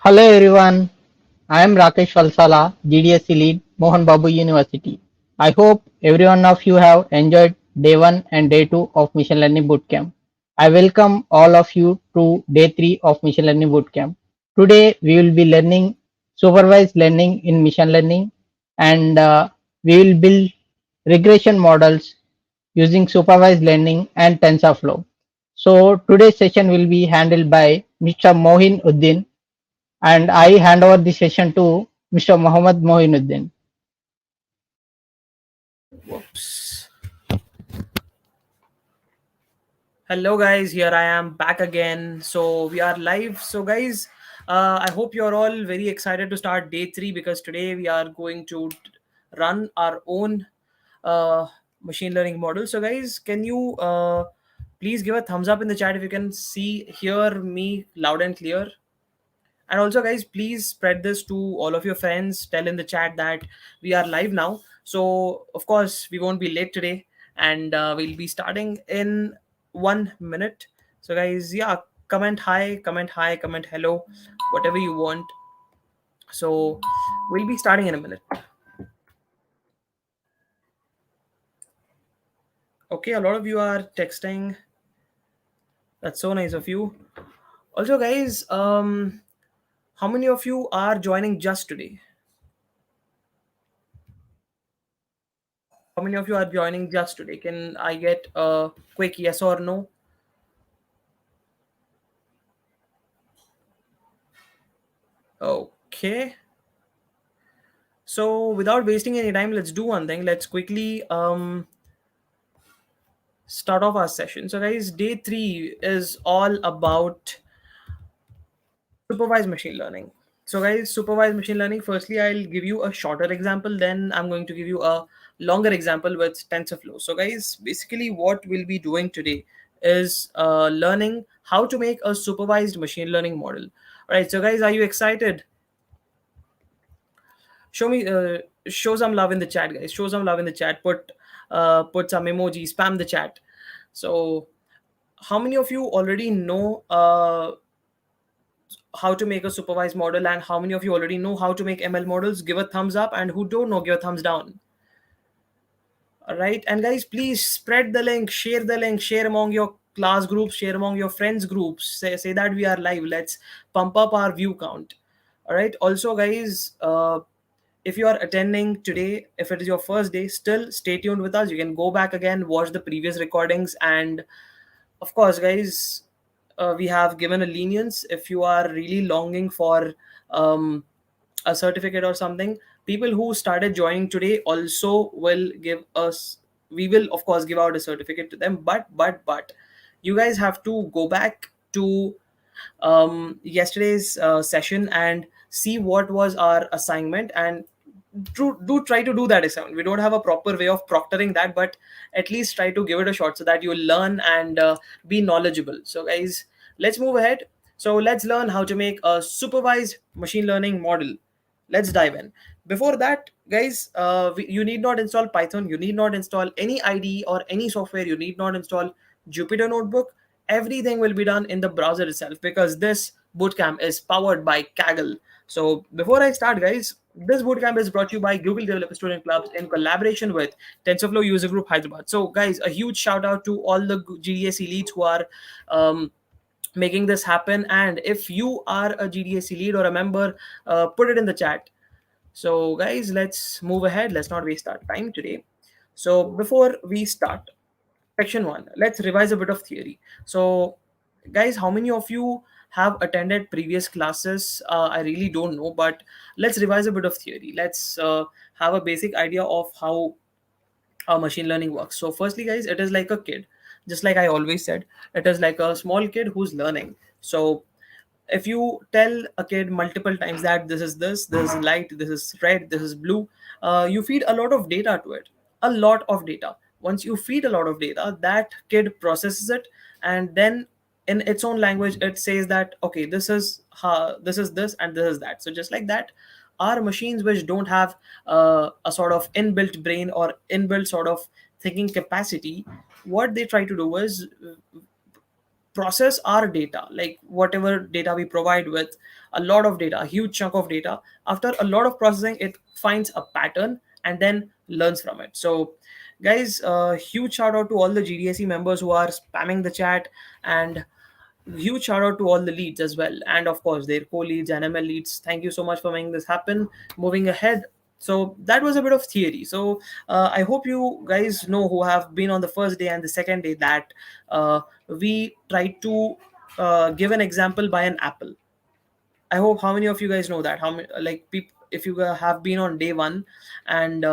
Hello everyone, I am Rakesh Valsala, GDSC lead, Mohan Babu University. I hope every one of you have enjoyed day 1 and day 2 of Machine Learning Bootcamp. I welcome all of you to day 3 of Machine Learning Bootcamp. Today we will be learning supervised learning in machine learning and we will build regression models using supervised learning and TensorFlow. So today's session will be handled by Mr. Mohin Uddin and I hand over the session to Mr. Mohammad Moinuddin. Whoops. Hello, guys. Here I am back again. So we are live. So, guys, I hope you're all very excited to start day three because today we are going to run our own uh, machine learning model. So, guys, can you please give a thumbs up in the chat if you can hear me loud and clear? And also, guys, please spread this to all of your friends. Tell in the chat that we are live now. So, of course, we won't be late today, and we'll be starting in 1 minute. So, guys, yeah, comment hi, comment hello, whatever you want. So, we'll be starting in a minute. Okay, a lot of you are texting. That's so nice of you. Also, guys, how many of you are joining just today? How many of you are joining just today? Can I get a quick yes or no? Okay. So without wasting any time, let's do one thing. Let's quickly start off our session. So guys, day three is all about supervised machine learning. So guys, supervised machine learning. Firstly, I'll give you a shorter example. Then I'm going to give you a longer example with TensorFlow. So guys, basically what we'll be doing today is learning how to make a supervised machine learning model. All right. So guys, are you excited? Show some love in the chat, guys. Show some love in the chat. Put some emoji, spam the chat. So how many of you already know how to make a supervised model, and how many of you already know how to make ML models? Give a thumbs up, and who don't know, give a thumbs down. All right. And guys, please spread the link, share among your class groups, share among your friends groups. Say that we are live. Let's pump up our view count. All right. Also, guys, if you are attending today, if it is your first day, still stay tuned with us. You can go back again, watch the previous recordings, and of course, guys, we have given a lenience if you are really longing for um, a certificate or something. People who started joining today also will give us, we will of course give out a certificate to them, but you guys have to go back to yesterday's session and see what was our assignment, and do try to do that assignment. We don't have a proper way of proctoring that, but at least try to give it a shot so that you learn and be knowledgeable. So guys, let's move ahead. So let's learn how to make a supervised machine learning model. Let's dive in. Before that, guys, you need not install Python, you need not install any IDE or any software, you need not install Jupyter Notebook. Everything will be done in the browser itself because this bootcamp is powered by Kaggle. So before I start, guys, this bootcamp is brought to you by Google Developer Student Clubs in collaboration with TensorFlow User Group Hyderabad. So guys, a huge shout out to all the GDS elites who are making this happen. And if you are a GDS lead or a member, put it in the chat. So guys, let's move ahead. Let's not waste our time today. So before we start, section one, let's revise a bit of theory. So guys, how many of you have attended previous classes? I really don't know, but let's revise a bit of theory. Let's have a basic idea of how machine learning works. So firstly, guys, it is like a kid. Just like I always said, it is like a small kid who's learning. So if you tell a kid multiple times that this is light, this is red, this is blue, you feed a lot of data to it. A lot of data. Once you feed a lot of data, that kid processes it, and then in its own language it says that okay, this is this and this is that. So just like that, our machines which don't have a sort of inbuilt brain or inbuilt sort of thinking capacity, what they try to do is process our data, like whatever data we provide with, a lot of data, a huge chunk of data. After a lot of processing, it finds a pattern and then learns from it. So guys, huge shout out to all the GDSE members who are spamming the chat, and huge shout out to all the leads as well, and of course their co-leads and ML leads. Thank you so much for making this happen. Moving ahead, so that was a bit of theory. So I hope you guys know, who have been on the first day and the second day, that we tried to give an example by an apple. I hope, how many of you guys know that, how many, like people, if you have been on day one, and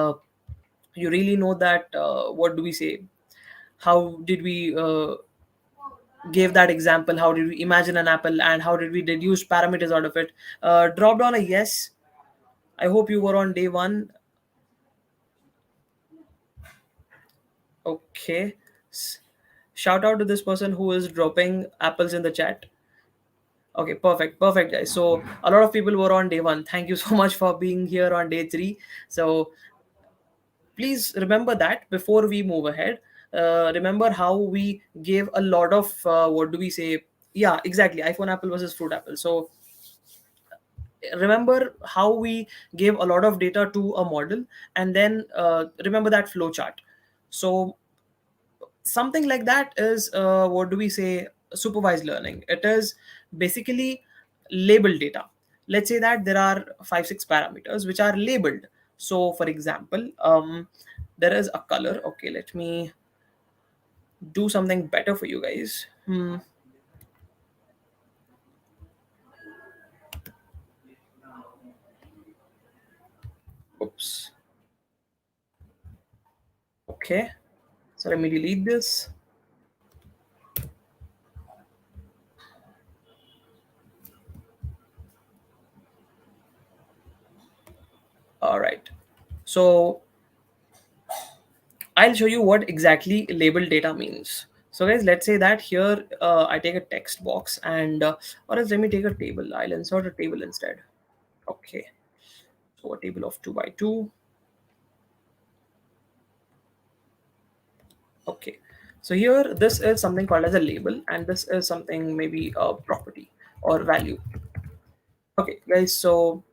you really know that, what do we say, how did we gave that example, how did we imagine an apple, and how did we deduce parameters out of it. Drop down a yes. I hope you were on day one. Okay. Shout out to this person who is dropping apples in the chat. Okay, perfect, perfect, guys. So a lot of people were on day one. Thank you so much for being here on day three. So please remember that before we move ahead. Remember how we gave a lot of, what do we say, yeah, exactly, iPhone apple versus fruit apple. So remember how we gave a lot of data to a model, and then remember that flow chart. So something like that is, what do we say, supervised learning. It is basically labeled data. Let's say that there are 5 6 parameters which are labeled. So for example, there is a color. Okay, let me do something better for you guys. Oops. Okay, so let me delete this. All right, so I'll show you what exactly label data means. So guys, let's say that here I take a text box, and or else let me take a table. I'll insert a table instead. Okay, so a table of 2 by 2. Okay, so here this is something called as a label, and this is something maybe a property or value. Okay guys, so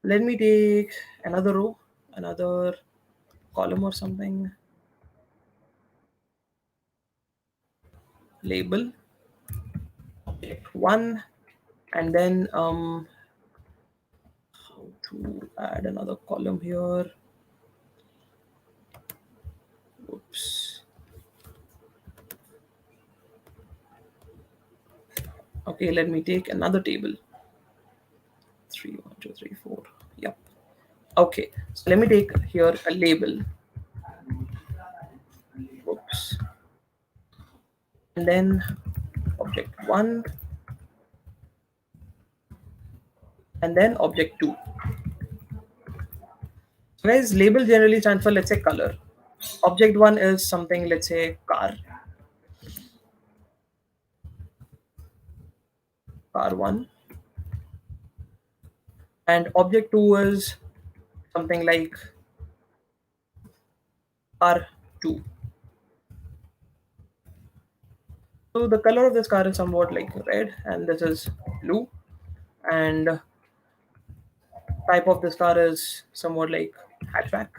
let me take another row, another column or something. Label one, and then how to add another column here. Oops. Okay, let me take another table. 3 1 2 3 4. Yep. Okay, so let me take here a label. Oops. And then object 1, and then object 2. So guys, label generally stands for, let's say, color. Object 1 is something, let's say, car 1, and object 2 is something like car 2. So the color of this car is somewhat like red, and this is blue, and type of this car is somewhat like hatchback,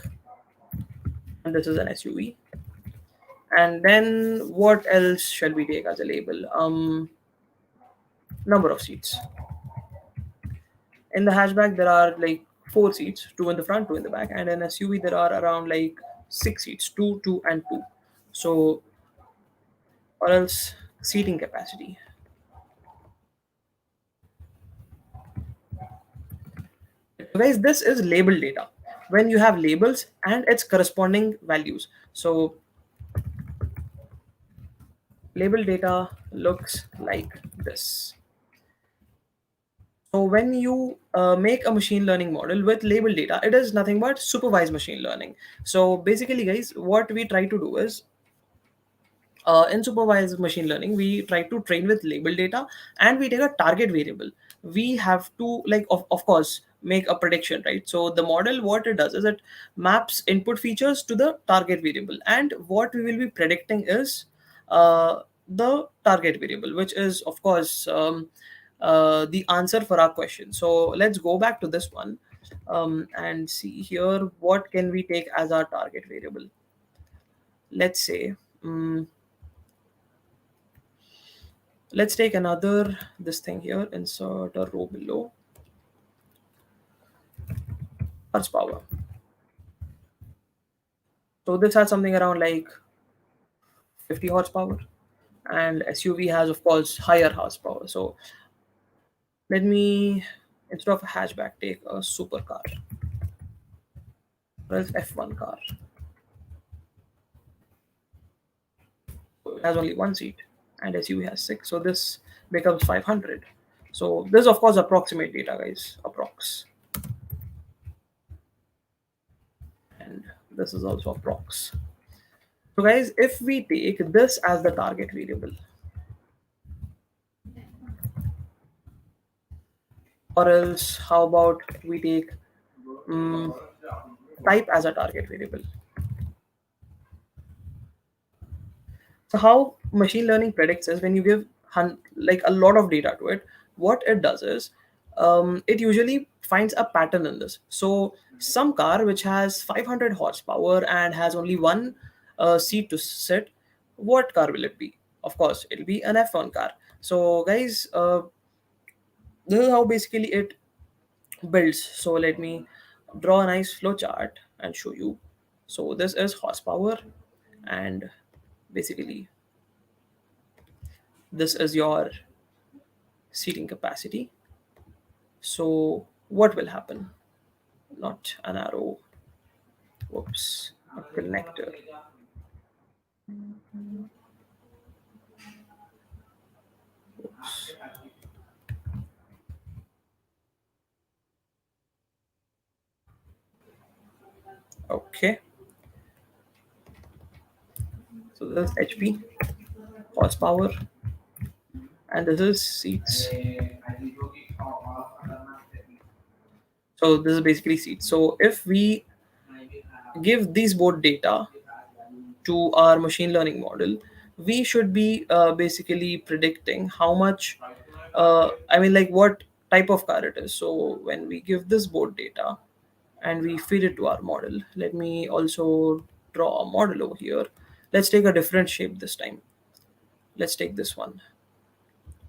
and this is an SUV. And then what else shall we take as a label? Number of seats. In the hatchback there are like 4 seats, 2 in the front, 2 in the back, and in SUV there are around like 6 seats, 2 2 and 2. So, or else seating capacity. Guys, this is label data. When you have labels and its corresponding values. So label data looks like this. So when you make a machine learning model with label data, it is nothing but supervised machine learning. So basically guys, what we try to do is, in supervised machine learning, we try to train with label data, and we take a target variable. We have to, like, of course, make a prediction, right? So the model, what it does is it maps input features to the target variable, and what we will be predicting is the target variable, which is of course the answer for our question. So let's go back to this one and see here what can we take as our target variable. Let's say let's take another this thing here, insert a row below horsepower. So this has something around like 50 horsepower, and SUV has of course higher horsepower. So let me, instead of a hatchback, take a supercar or else F1 car. So it has only one seat and SUV has six, so this becomes 500. So this is of course approximate data, guys, approx, and this is also approx. So guys, if we take this as the target variable, or else how about we take um, type as a target variable. So how machine learning predicts is when you give like a lot of data to it, what it does is it usually finds a pattern in this. So some car which has 500 horsepower and has only one seat to sit, what car will it be? Of course, it'll be an F1 car. So guys, this is how basically it builds. So let me draw a nice flow chart and show you. So this is horsepower, and basically this is your seating capacity. So what will happen? Not an arrow, whoops, a connector. Whoops. Okay, so this is HP, horsepower, and this is seats. So this is basically seats. So if we give these both data to our machine learning model, we should be basically predicting how much, I mean, like what type of car it is. So when we give this board data and we feed it to our model, let me also draw a model over here. Let's take a different shape this time. Let's take this one.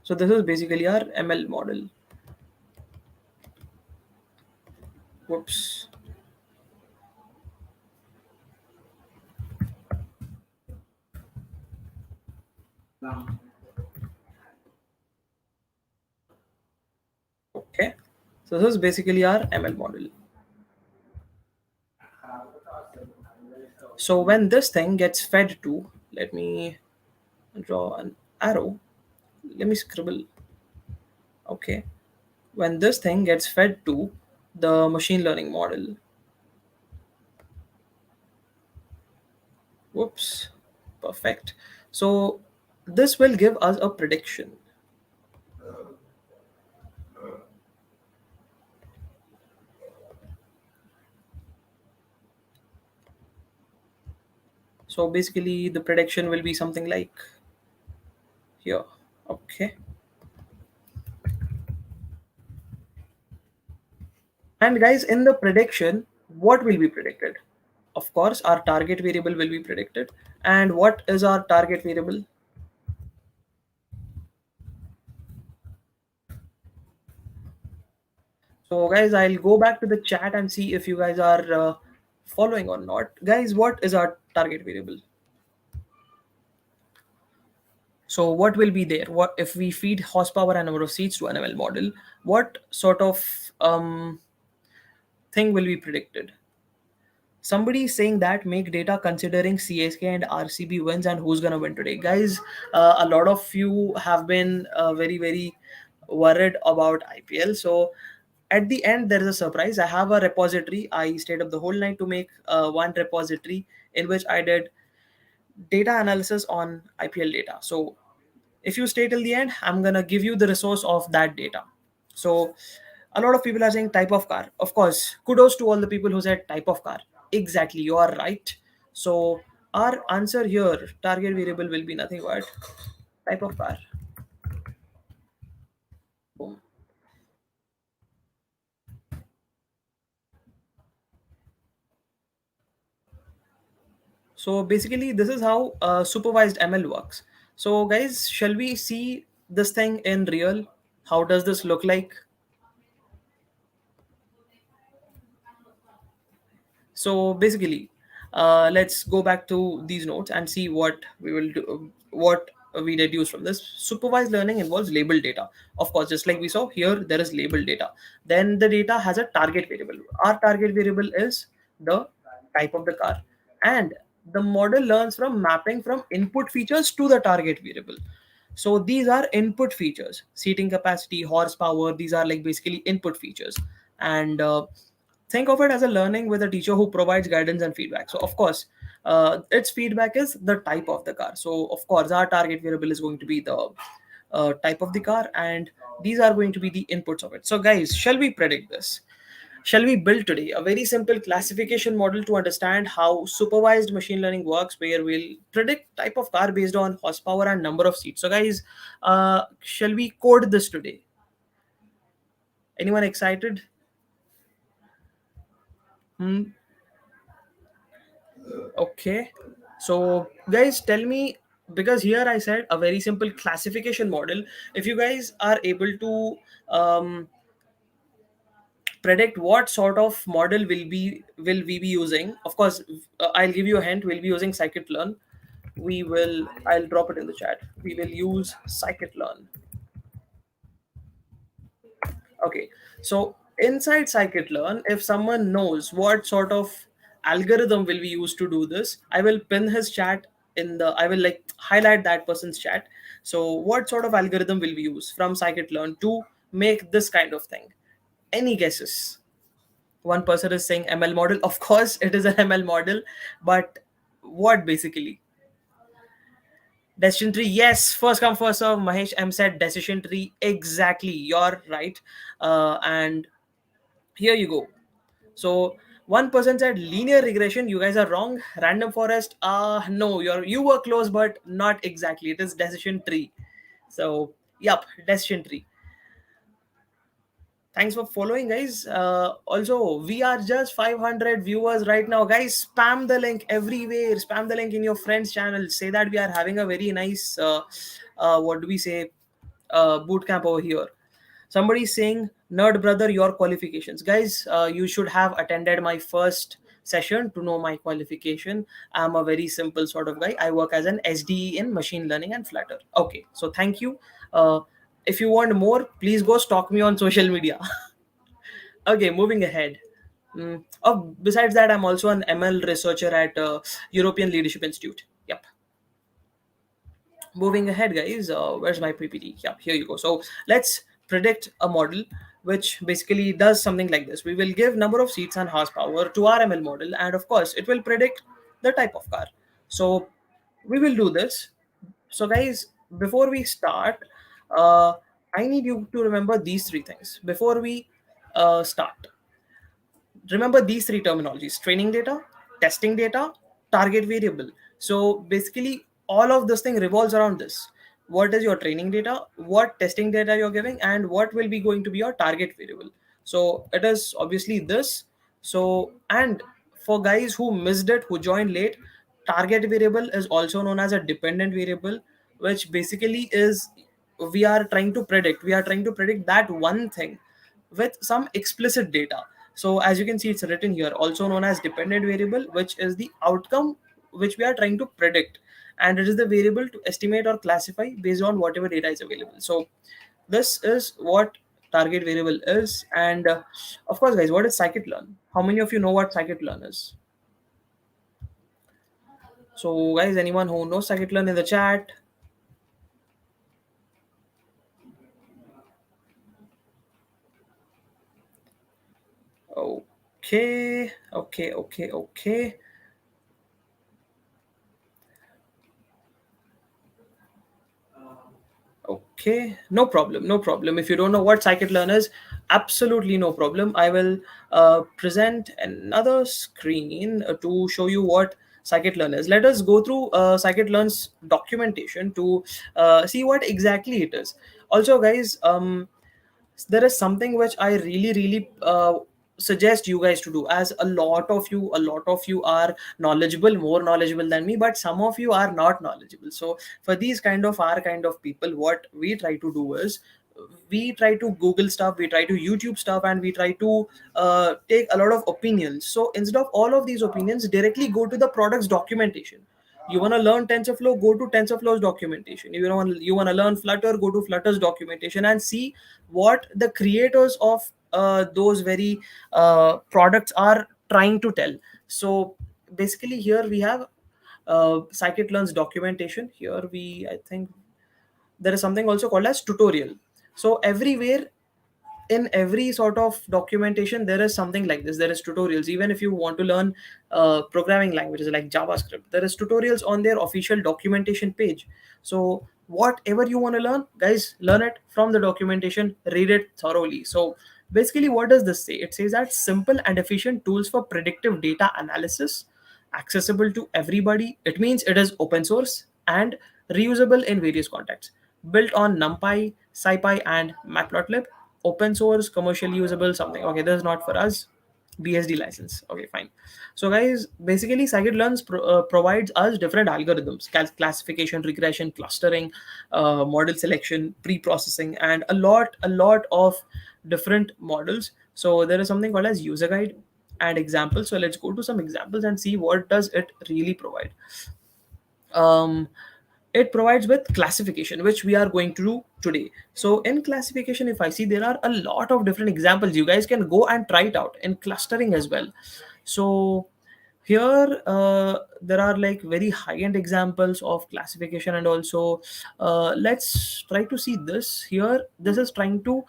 So this is basically our ML model. Whoops. Okay. So this is basically our ML model. So when this thing gets fed to, let me draw an arrow. Let me scribble. Okay. When this thing gets fed to the machine learning model, whoops, perfect. So this will give us a prediction. So basically the prediction will be something like here. Okay. And guys, in the prediction, what will be predicted? Of course, our target variable will be predicted. And what is our target variable? So guys, I'll go back to the chat and see if you guys are following or not. Guys, what is our target variable? So what will be there? What if we feed horsepower and number of seats to an ML model? What sort of thing will be predicted? Somebody is saying that make data considering CSK and RCB wins and who's gonna win today. Guys, a lot of you have been very worried about IPL. So at the end there is a surprise. I have a repository. I stayed up the whole night to make one repository in which I did data analysis on IPL data. So if you stay till the end, I'm gonna give you the resource of that data. So a lot of people are saying type of car. Of course, kudos to all the people who said type of car. Exactly, you are right. So our answer here, target variable, will be nothing but Type of car. Boom. So basically, this is how supervised ML works. So guys, shall we see this thing in real? How does this look like? So basically, let's go back to these notes and see what we will do, what we deduce from this. Supervised learning involves labeled data. Of course, just like we saw here, there is labeled data. Then the data has a target variable. Our target variable is the type of the car, and the model learns from mapping from input features to the target variable. So these are input features: seating capacity, horsepower. These are like basically input features. And think of it as a learning with a teacher who provides guidance and feedback. So of course, its feedback is the type of the car. So of course, our target variable is going to be the type of the car, and these are going to be the inputs of it. So guys, shall we predict this? Shall we build today a very simple classification model to understand how supervised machine learning works, where we'll predict type of car based on horsepower and number of seats? So guys, shall we code this today? Anyone excited? Hmm. Okay. So, guys, tell me, because here I said a very simple classification model. If you guys are able to predict what sort of model will we be using, of course, I'll give you a hint. We'll be using scikit-learn. I'll drop it in the chat. We will use scikit-learn. Okay, so inside scikit-learn, if someone knows what sort of algorithm will we use to do this, I will pin his chat in the. I will like highlight that person's chat. So, what sort of algorithm will we use from scikit-learn to make this kind of thing? Any guesses? One person is saying ML model. Of course, it is an ML model, but what basically? Decision tree, yes, first come first serve. Mahesh M said decision tree. Exactly, you're right. And here you go. So one person said linear regression. You guys are wrong. Random forest. No, you were close, but not exactly. It is decision tree. So yep, decision tree. Thanks for following, guys. Also, we are just 500 viewers right now, guys. Spam the link everywhere. Spam the link in your friends' channel. Say that we are having a very nice, what do we say, boot camp over here. Somebody saying, nerd brother, your qualifications, guys. You should have attended my first session to know my qualification. I'm a very simple sort of guy. I work as an SDE in machine learning and Flutter. Okay, so thank you. If you want more, please go stalk me on social media. Okay, moving ahead. Oh, besides that, I'm also an ML researcher at European Leadership Institute. Yep. Moving ahead, guys, where's my PPT? Yeah, here you go. So let's predict a model which basically does something like this. We will give number of seats and horsepower to our ML model, and of course it will predict the type of car. So we will do this. So guys, before we start, uh, I need you to remember these three things before we start. Remember these three terminologies: training data, testing data, target variable. So basically all of this thing revolves around this. What is your training data, what testing data you're giving, and what will be going to be your target variable. So it is obviously this. So, and for guys who missed it, who joined late, target variable is also known as a dependent variable, which basically is, we are trying to predict that one thing with some explicit data. So as you can see, it's written here, also known as dependent variable, which is the outcome which we are trying to predict, and it is the variable to estimate or classify based on whatever data is available. So this is what target variable is. And of course, guys, what is scikit-learn? How many of you know what scikit-learn is? So guys, anyone who knows scikit-learn in the chat? Okay, okay. Okay, no problem, no problem. If you don't know what scikit-learn is, absolutely no problem. I will present another screen to show you what scikit-learn is. Let us go through scikit-learn's documentation to see what exactly it is. Also guys, there is something which I really suggest you guys to do, as a lot of you are knowledgeable, more knowledgeable than me, but some of you are not knowledgeable. So for these kind of our kind of people, what we try to do is we try to google stuff, we try to youtube stuff, and we try to take a lot of opinions. So instead of all of these opinions, directly go to the product's documentation. You want to learn TensorFlow, go to TensorFlow's documentation. You want to learn Flutter, go to Flutter's documentation and see what the creators of those very products are trying to tell. So basically here we have scikit-learn's documentation. Here we, I think there is something also called as tutorial. So everywhere, in every sort of documentation, there is something like this. There is tutorials. Even if you want to learn programming languages like JavaScript, there is tutorials on their official documentation page. So whatever you want to learn, guys, learn it from the documentation, read it thoroughly. So basically what does this say? It says that simple and efficient tools for predictive data analysis, accessible to everybody. It means it is open source and reusable in various contexts, built on NumPy, SciPy, and Matplotlib. Open source, commercially usable, something. Okay, this is not for us. BSD license. Okay, fine. So guys, basically scikit-learn provides us different algorithms: classification, regression, clustering, model selection, pre-processing, and a lot of different models. So there is something called as user guide and examples. So let's go to some examples and see what does it really provide. um, it provides with classification, which we are going to do today. So in classification, if I see, there are a lot of different examples. You guys can go and try it out in clustering as well. So here there are like very high end examples of classification, and also let's try to see this here. This is trying to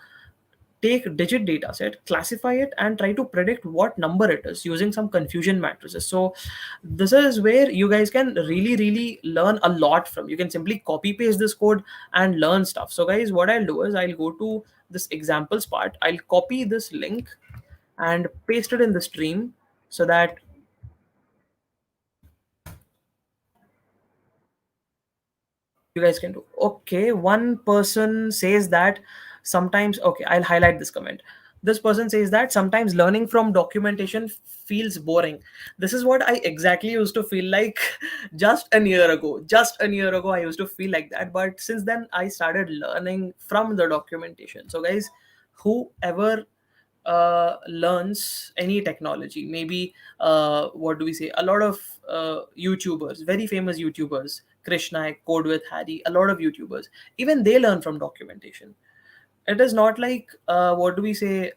take digit data set, classify it, and try to predict what number it is using some confusion matrices. So this is where you guys can really learn a lot from. You can simply copy paste this code and learn stuff. So guys, what I'll do is I'll go to this examples part, I'll copy this link and paste it in the stream so that you guys can do. Okay, one person says that sometimes, okay, I'll highlight this comment. This person says that sometimes learning from documentation feels boring. This is what I exactly used to feel like just a year ago I used to feel like that, but since then I started learning from the documentation. So guys, whoever learns any technology, maybe what do we say, a lot of youtubers, very famous youtubers, Krishna, Code with Harry, a lot of youtubers, even they learn from documentation. It is not like what do we say,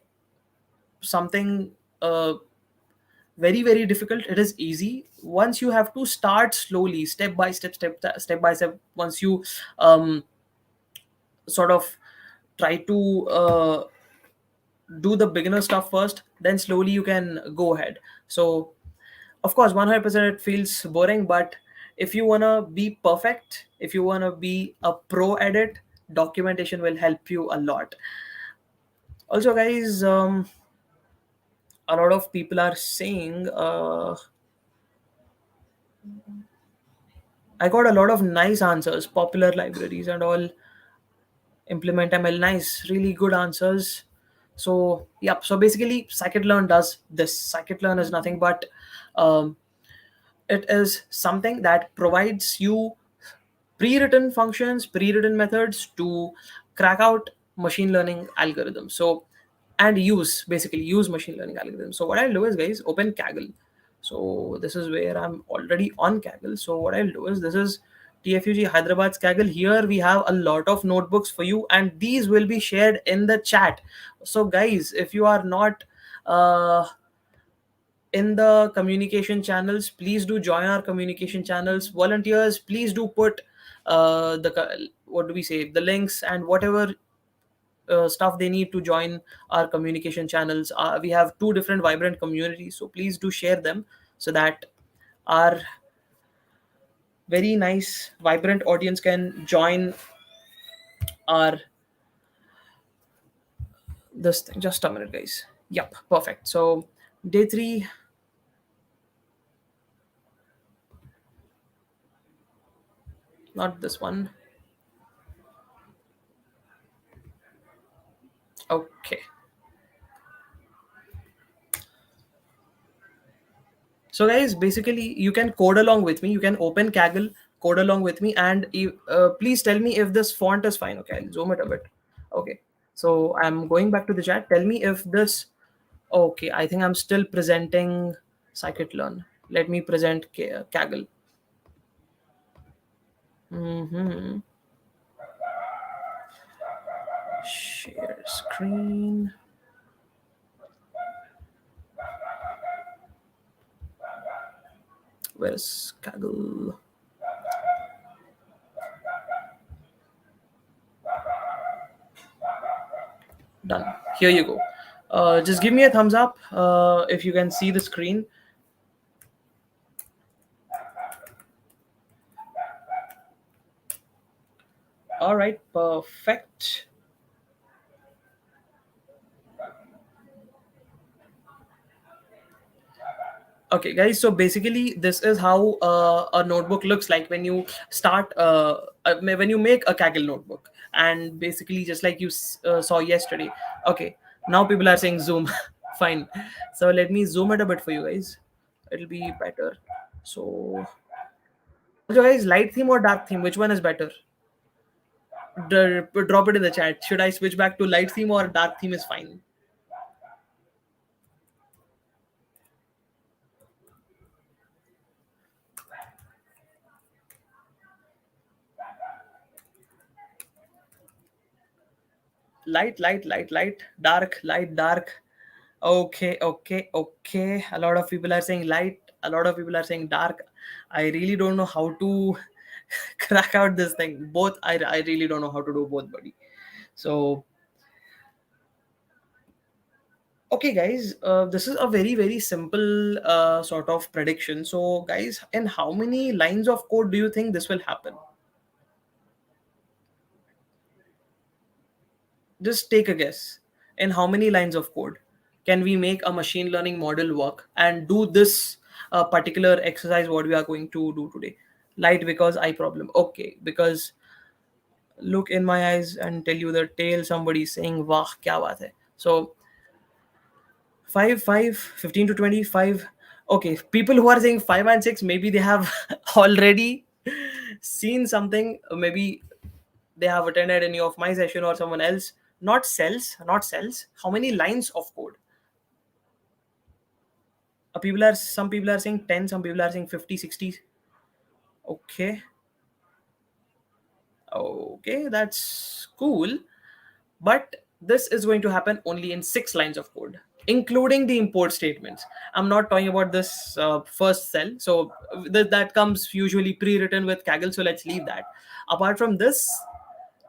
something very difficult. It is easy once you have to start slowly, step by step. Once you sort of try to do the beginner stuff first, then slowly you can go ahead. So of course 100% it feels boring, but if you want to be perfect, if you want to be a pro at it, documentation will help you a lot. Also guys, a lot of people are saying I got a lot of nice answers, popular libraries and all, implement ML, nice, really good answers. So yep, so basically scikit-learn does this. Scikit-learn is nothing but um, it is something that provides you pre-written functions, pre-written methods to crack out machine learning algorithms. So and basically use machine learning algorithms. So what I'll do is, guys, open Kaggle. So this is where I'm already on Kaggle. So what I'll do is, this is TFUG Hyderabad's Kaggle. Here we have a lot of notebooks for you, and these will be shared in the chat. So guys, if you are not in the communication channels, please do join our communication channels. Volunteers, please do put what do we say, the links and whatever stuff they need to join our communication channels. We have two different vibrant communities, so please do share them so that our very nice vibrant audience can join our this thing. Just a minute, guys. Yep, perfect. So day 3, not this one. Okay. So guys, basically you can code along with me. You can open Kaggle, code along with me, and please tell me if this font is fine. Okay, I'll zoom it a bit. Okay. So I'm going back to the chat. Tell me if this. Okay, I think I'm still presenting scikit-learn. Let me present Kaggle. Mm-hmm. Share screen. Where's Kaggle? Done. Here you go. Just give me a thumbs up if you can see the screen. All right, perfect. Okay, guys. So basically, this is how a notebook looks like when you start. When you make a Kaggle notebook, and basically, just like you saw yesterday. Okay, now people are saying zoom. Fine. So let me zoom it a bit for you guys. It'll be better. So, guys, light theme or dark theme? Which one is better? Drop it in the chat. Should I switch back to light theme or dark theme is fine? Light, dark, light, dark. Okay. A lot of people are saying light, a lot of people are saying dark. I really don't know how to crack out this thing. Both, I really don't know how to do both, buddy. So, okay, guys, this is a very simple sort of prediction. So, guys, in how many lines of code do you think this will happen? Just take a guess. In how many lines of code can we make a machine learning model work and do this particular exercise what we are going to do today? Light because eye problem. Okay, because look in my eyes and tell you the tale. Somebody saying wah kya baat hai. So 15 to 25. Okay, people who are saying 5 and 6, maybe they have already seen something. Maybe they have attended any of my session or someone else. Not cells. How many lines of code? Some people are saying 10, some people are saying 50, 60. Okay. Okay, that's cool. But this is going to happen only in 6 lines of code, including the import statements. I'm not talking about this first cell. So that comes usually pre-written with Kaggle. So let's leave that. Apart from this,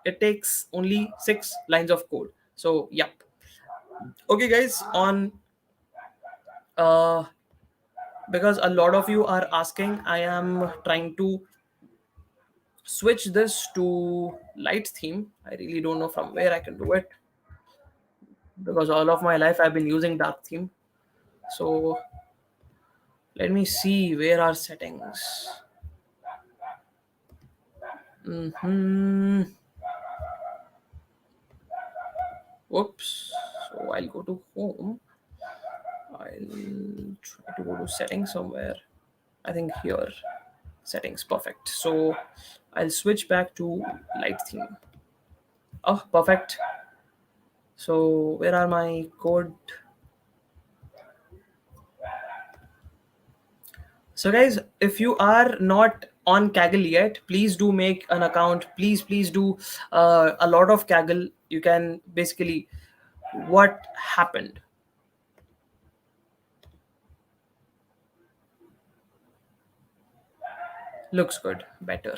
it takes only 6 lines of code. So, yep. Okay, guys, on uh, because a lot of you are asking, I am trying to switch this to light theme. I really don't know from where I can do it because all of my life I've been using dark theme. So let me see where are settings. Hmm. Whoops. So I'll go to home. I'll try to go to settings somewhere. I think here. Settings. Perfect. So I'll switch back to light theme. Oh, perfect. So where are my code? So guys, if you are not on Kaggle yet, please do make an account. Please do a lot of Kaggle. You can basically what happened. Looks good. Better.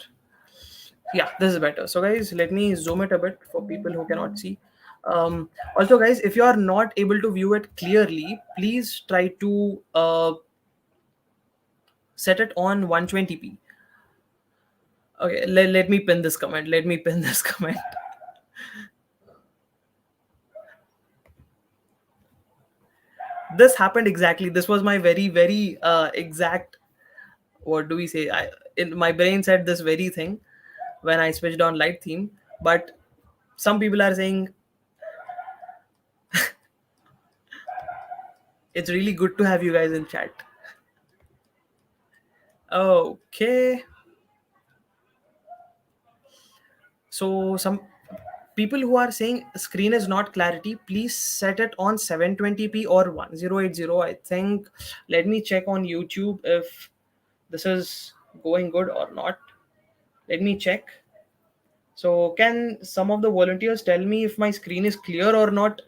Yeah, this is better. So guys, let me zoom it a bit for people who cannot see. Also guys, if you are not able to view it clearly, please try to set it on 120p. Okay, let me pin this comment. Let me pin this comment. This happened exactly. This was my very exact, what do we say, in my brain said this very thing. when I switched on light theme. But some people are saying it's really good to have you guys in chat. Okay. So some people who are saying screen is not clarity, please set it on 720p or 1080. I think, let me check on YouTube if this is going good or not. Let me check. So can some of the volunteers tell me if my screen is clear or not?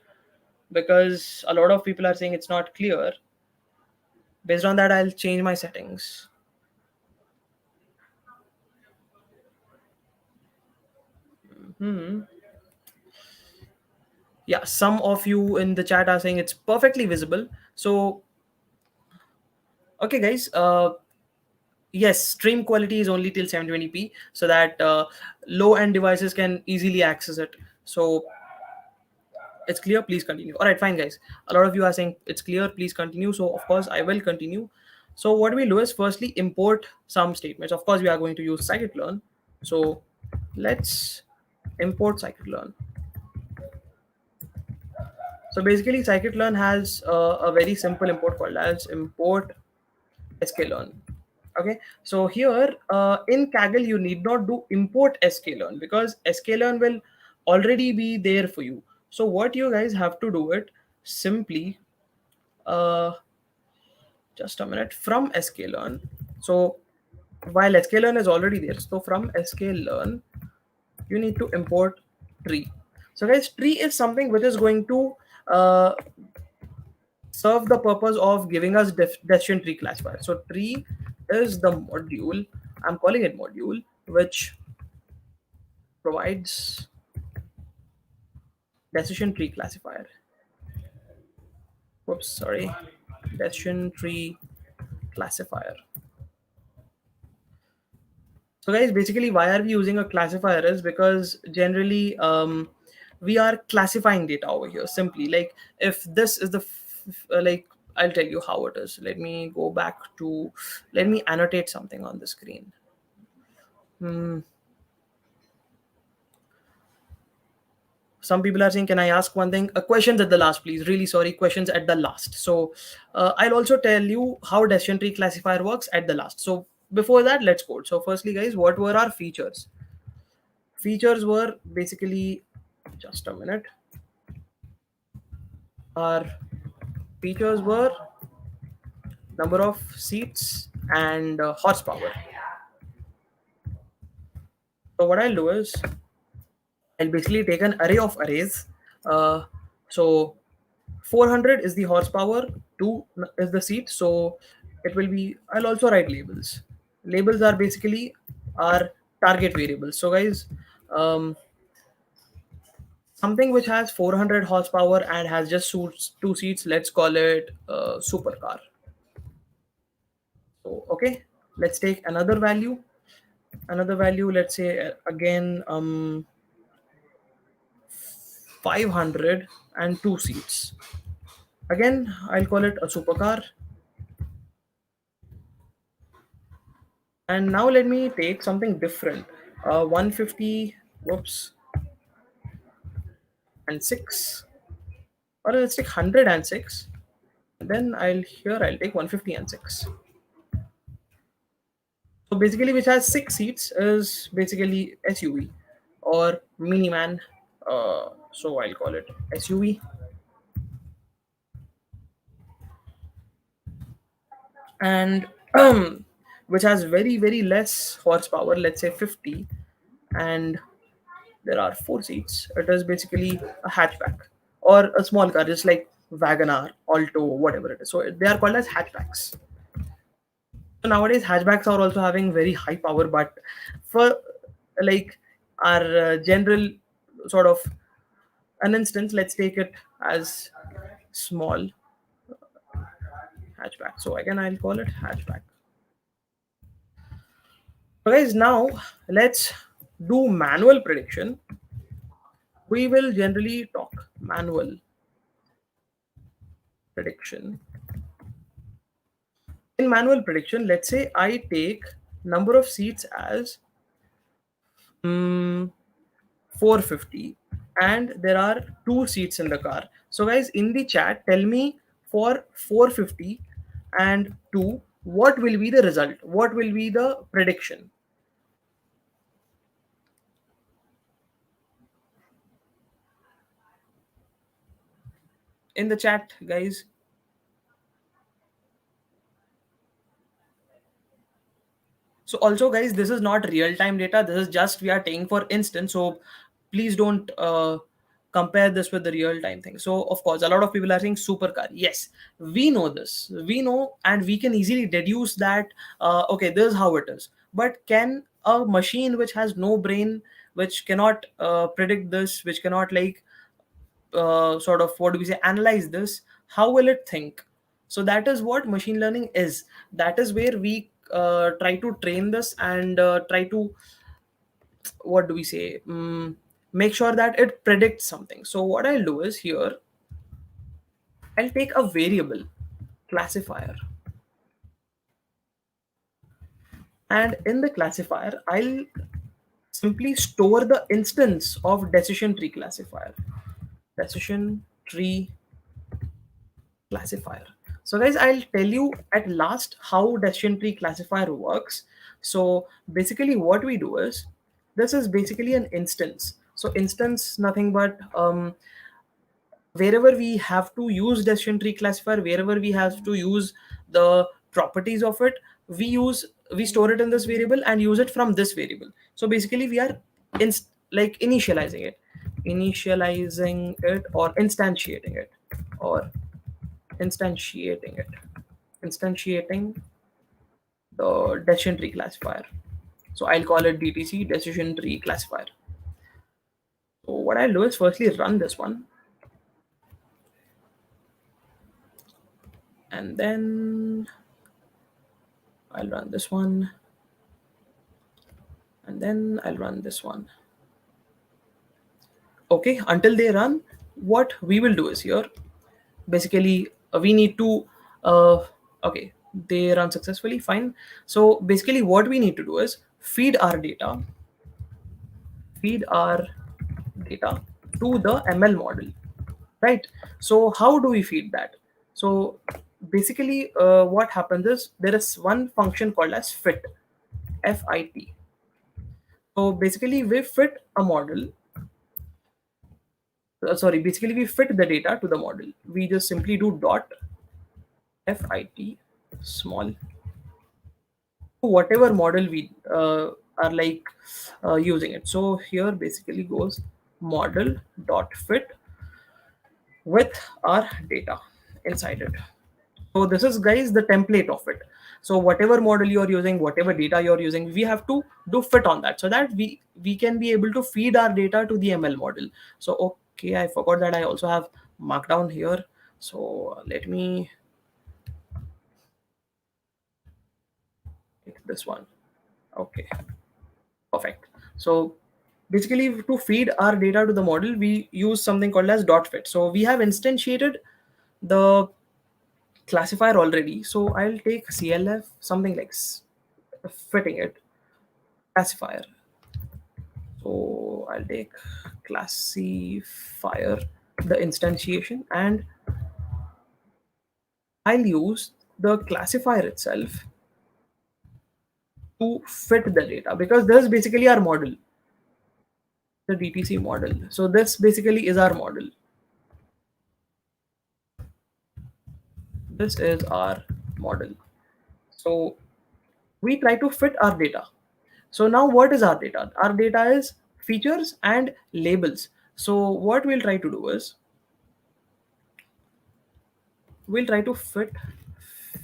Because a lot of people are saying it's not clear. Based on that, I'll change my settings. Hmm. Yeah, some of you in the chat are saying it's perfectly visible. So okay, guys. Yes, stream quality is only till 720p, so that low end devices can easily access it. So it's clear, please continue. All right, fine, guys. A lot of you are saying it's clear, please continue. So of course I will continue. So what we'll do is firstly import some statements. Of course we are going to use scikit-learn. So let's import scikit-learn. So basically scikit-learn has a very simple import called as import sklearn. Okay, so here in Kaggle you need not do import sklearn because sklearn will already be there for you. So what you guys have to do it simply, uh, just a minute, from sklearn. So while sklearn is already there, so from sklearn you need to import tree. So guys, tree is something which is going to serve the purpose of giving us decision tree classifier. So tree is the module, I'm calling it module, which provides decision tree classifier. Whoops, sorry, decision tree classifier. So guys, basically why are we using a classifier is because generally we are classifying data over here simply. Like if this is the like, I'll tell you how it is. Let me go back to, let me annotate something on the screen. Hmm. Some people are saying, can I ask one thing? Questions at the last, please. Really sorry, questions at the last. So I'll also tell you how decision tree classifier works at the last. So before that, let's code. So firstly, guys, what were our features? Features were basically, just a minute. Our features were number of seats and horsepower. So what I'll do is I'll basically take an array of arrays. So 400 is the horsepower, 2 is the seat. So it will be, I'll also write labels. Labels are basically our target variables. So guys, something which has 400 horsepower and has just two seats, let's call it supercar. So okay, let's take another value. Another value, let's say again 500 and two seats. Again, I'll call it a supercar. And now let me take something different. 150, whoops, and 6. Or let's take 106. Then I'll take 150 and 6. So basically, which has 6 seats is basically SUV or minivan. So I'll call it SUV. And which has very less horsepower, let's say 50, and there are 4 seats. It is basically a hatchback or a small car, just like Wagoner, Alto, whatever it is. So they are called as hatchbacks. So nowadays hatchbacks are also having very high power, but for like our general sort of an instance, let's take it as small hatchback. So again, I'll call it hatchback. So guys, now let's do manual prediction. We will generally talk manual prediction. In manual prediction, let's say I take number of seats as mm, 450, and there are two seats in the car. So guys, in the chat, tell me for 450 and 2, what will be the result? What will be the prediction? In the chat, guys. So also guys, this is not real time data, this is just we are taking for instance, so please don't compare this with the real time thing. So of course a lot of people are saying supercar. Yes, we know this, we know, and we can easily deduce that okay, this is how it is. But can a machine which has no brain, which cannot predict this, which cannot like sort of, what do we say, analyze this, how will it think? So that is what machine learning is. That is where we try to train this and try to, what do we say, make sure that it predicts something. So what I'll do is, here I'll take a variable classifier, and in the classifier I'll simply store the instance of decision tree classifier, decision tree classifier. So guys, I'll tell you at last how decision tree classifier works. So basically what we do is, this is basically an instance. So instance, nothing but wherever we have to use decision tree classifier, wherever we have to use the properties of it, we store it in this variable and use it from this variable. So basically we are like initializing it or instantiating it, or instantiating it, instantiating the decision tree classifier. So I'll call it DTC, decision tree classifier. So what I'll do is firstly run this one, and then I'll run this one, and then I'll run this one. Okay, until they run, what we will do is, here basically we need to okay, they run successfully, fine. So basically what we need to do is feed our data, feed our data to the ML model, right? So how do we feed that? So basically what happens is, there is one function called as fit, fit. So basically we fit a model, sorry, basically we fit the data to the model. We just simply do dot fit small to whatever model we are like using it. So here basically goes model dot fit with our data inside it. So this is guys the template of it. So whatever model you're using, whatever data you're using, we have to do fit on that, so that we can be able to feed our data to the ML model. So okay, I forgot that I also have markdown here. So let me take this one. Okay, perfect. So basically to feed our data to the model, we use something called as dot fit. So we have instantiated the classifier already. So I'll take CLF, something like fitting it classifier. So I'll take classifier, the instantiation, and I'll use the classifier itself to fit the data, because this is basically our model, the DTC model. So this basically is our model. This is our model. So we try to fit our data. So now what is our data? Our data is features and labels. So what we'll try to do is, we'll try to fit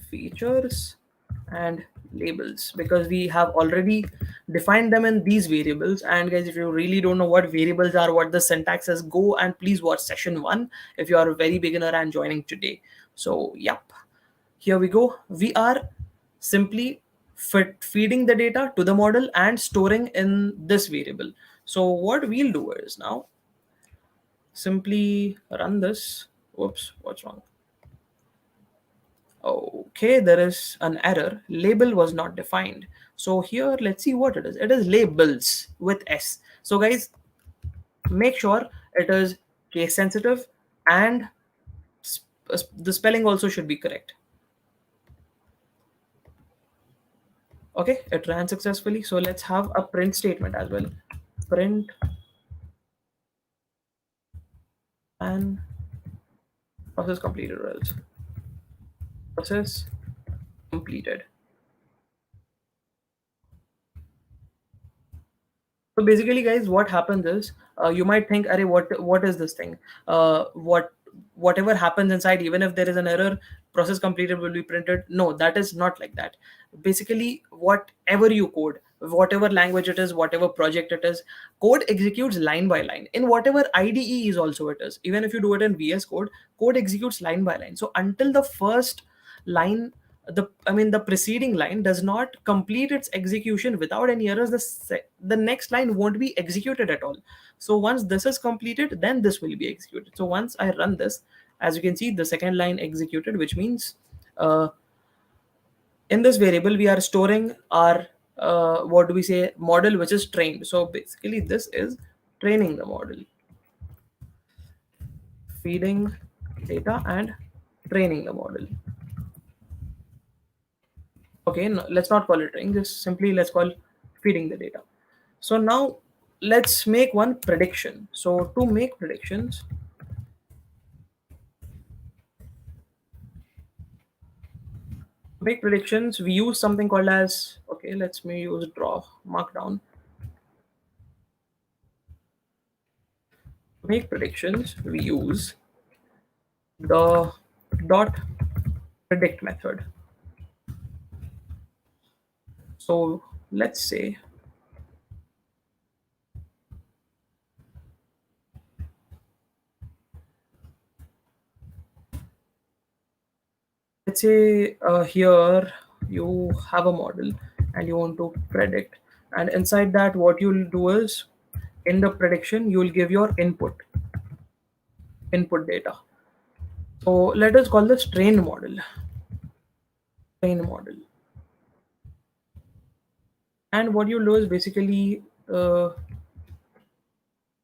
features and labels, because we have already defined them in these variables. And guys, if you really don't know what variables are, what the syntax is, go and please watch session 1 if you are a very beginner and joining today. So yep, here we go. We are simply feeding the data to the model and storing in this variable. So what we'll do is, now simply run this. Whoops, what's wrong? Okay, there is an error. Label was not defined. So here, let's see what it is. It is labels with S. So guys, make sure it is case sensitive, and the spelling also should be correct. Okay, it ran successfully. So let's have a print statement as well. Print and process completed, or else process completed. So basically, guys, what happens is, you might think, "Arey, what is this thing? Whatever happens inside, even if there is an error, process completed will be printed." No, that is not like that. Basically, whatever you code, whatever language it is, whatever project it is, code executes line by line. In whatever IDE is also it is. Even if you do it in VS Code, code executes line by line. So until the first line, the preceding line does not complete its execution without any errors, the next line won't be executed at all. So once this is completed, then this will be executed. So once I run this, as you can see, the second line executed, which means, in this variable we are storing our, what do we say, model, which is trained. So basically this is training the model, feeding data and training the model. Okay, no, let's not call it training, just simply let's call feeding the data. So now let's make one prediction. So to make predictions, we use something called as, okay, let's me use draw markdown. To make predictions, we use the dot predict method. So let's say, here you have a model and you want to predict, and inside that what you'll do is, in the prediction you'll give your input data. So let us call this train model. And what you do is basically, to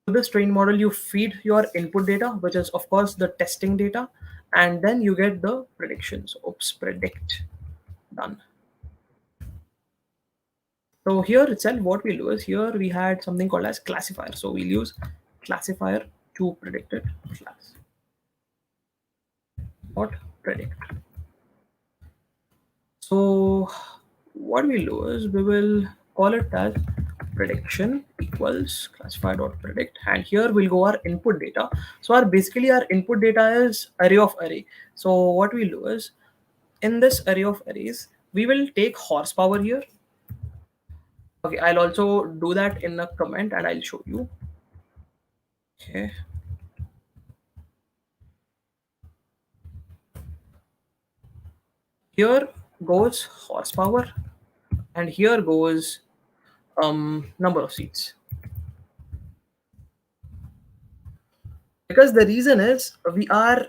this train model you feed your input data, which is of course the testing data, and then you get the predictions. Oops, predict, done. So here itself what we'll do is, here we had something called as classifier, so we'll use classifier to predict it. Class dot predict. So what we'll do is, we will call it as prediction equals classifier dot predict, and here we'll go our input data. So our input data is array of array. So what we'll do is, in this array of arrays we will take horsepower here. Okay, I'll also do that in a comment and I'll show you. Okay, here goes horsepower, and here goes number of seats. Because the reason is, we are,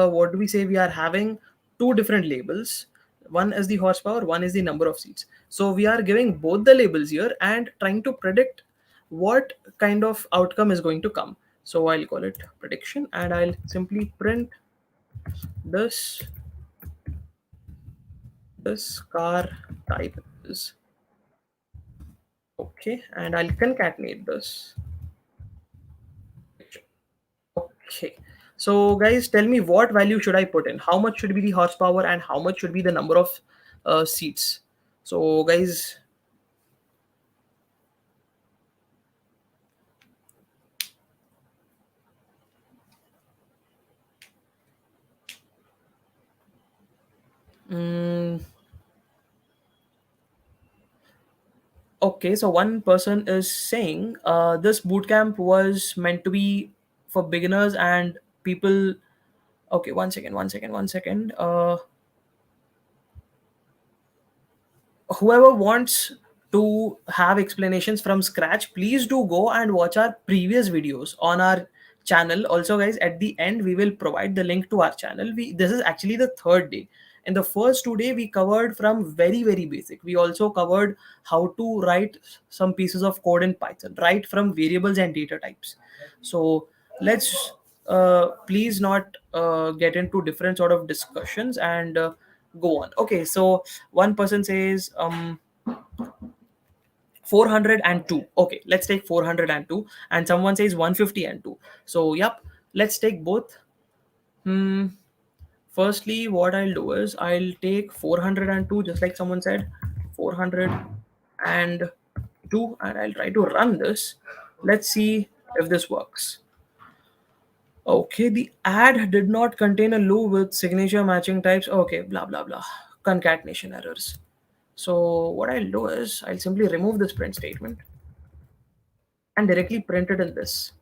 what do we say, we are having two different labels. One is the horsepower, one is the number of seats. So we are giving both the labels here and trying to predict what kind of outcome is going to come. So I'll call it prediction, and I'll simply print this car type is okay, and I'll concatenate this. Okay, so guys, tell me, what value should I put in? How much should be the horsepower and how much should be the number of seats? So guys, mm, okay, so one person is saying, this bootcamp was meant to be for beginners and people. Okay, one second. Whoever wants to have explanations from scratch, please do go and watch our previous videos on our channel. Also guys, at the end we will provide the link to our channel. This is actually the third day, In the first 2 day we covered from very very basic. We also covered how to write some pieces of code in Python, right from variables and data types. So let's please not get into different sort of discussions and go on. Okay, so one person says 402. Okay, let's take 402, and someone says 150 and 2. So yep, let's take both. Hmm. Firstly, what I'll do is I'll take 402, just like someone said, 402, and I'll try to run this. Let's see if this works. Okay, the add did not contain a loop with signature matching types. Okay, blah blah blah. Concatenation errors. So what I'll do is I'll simply remove this print statement and directly print it in this,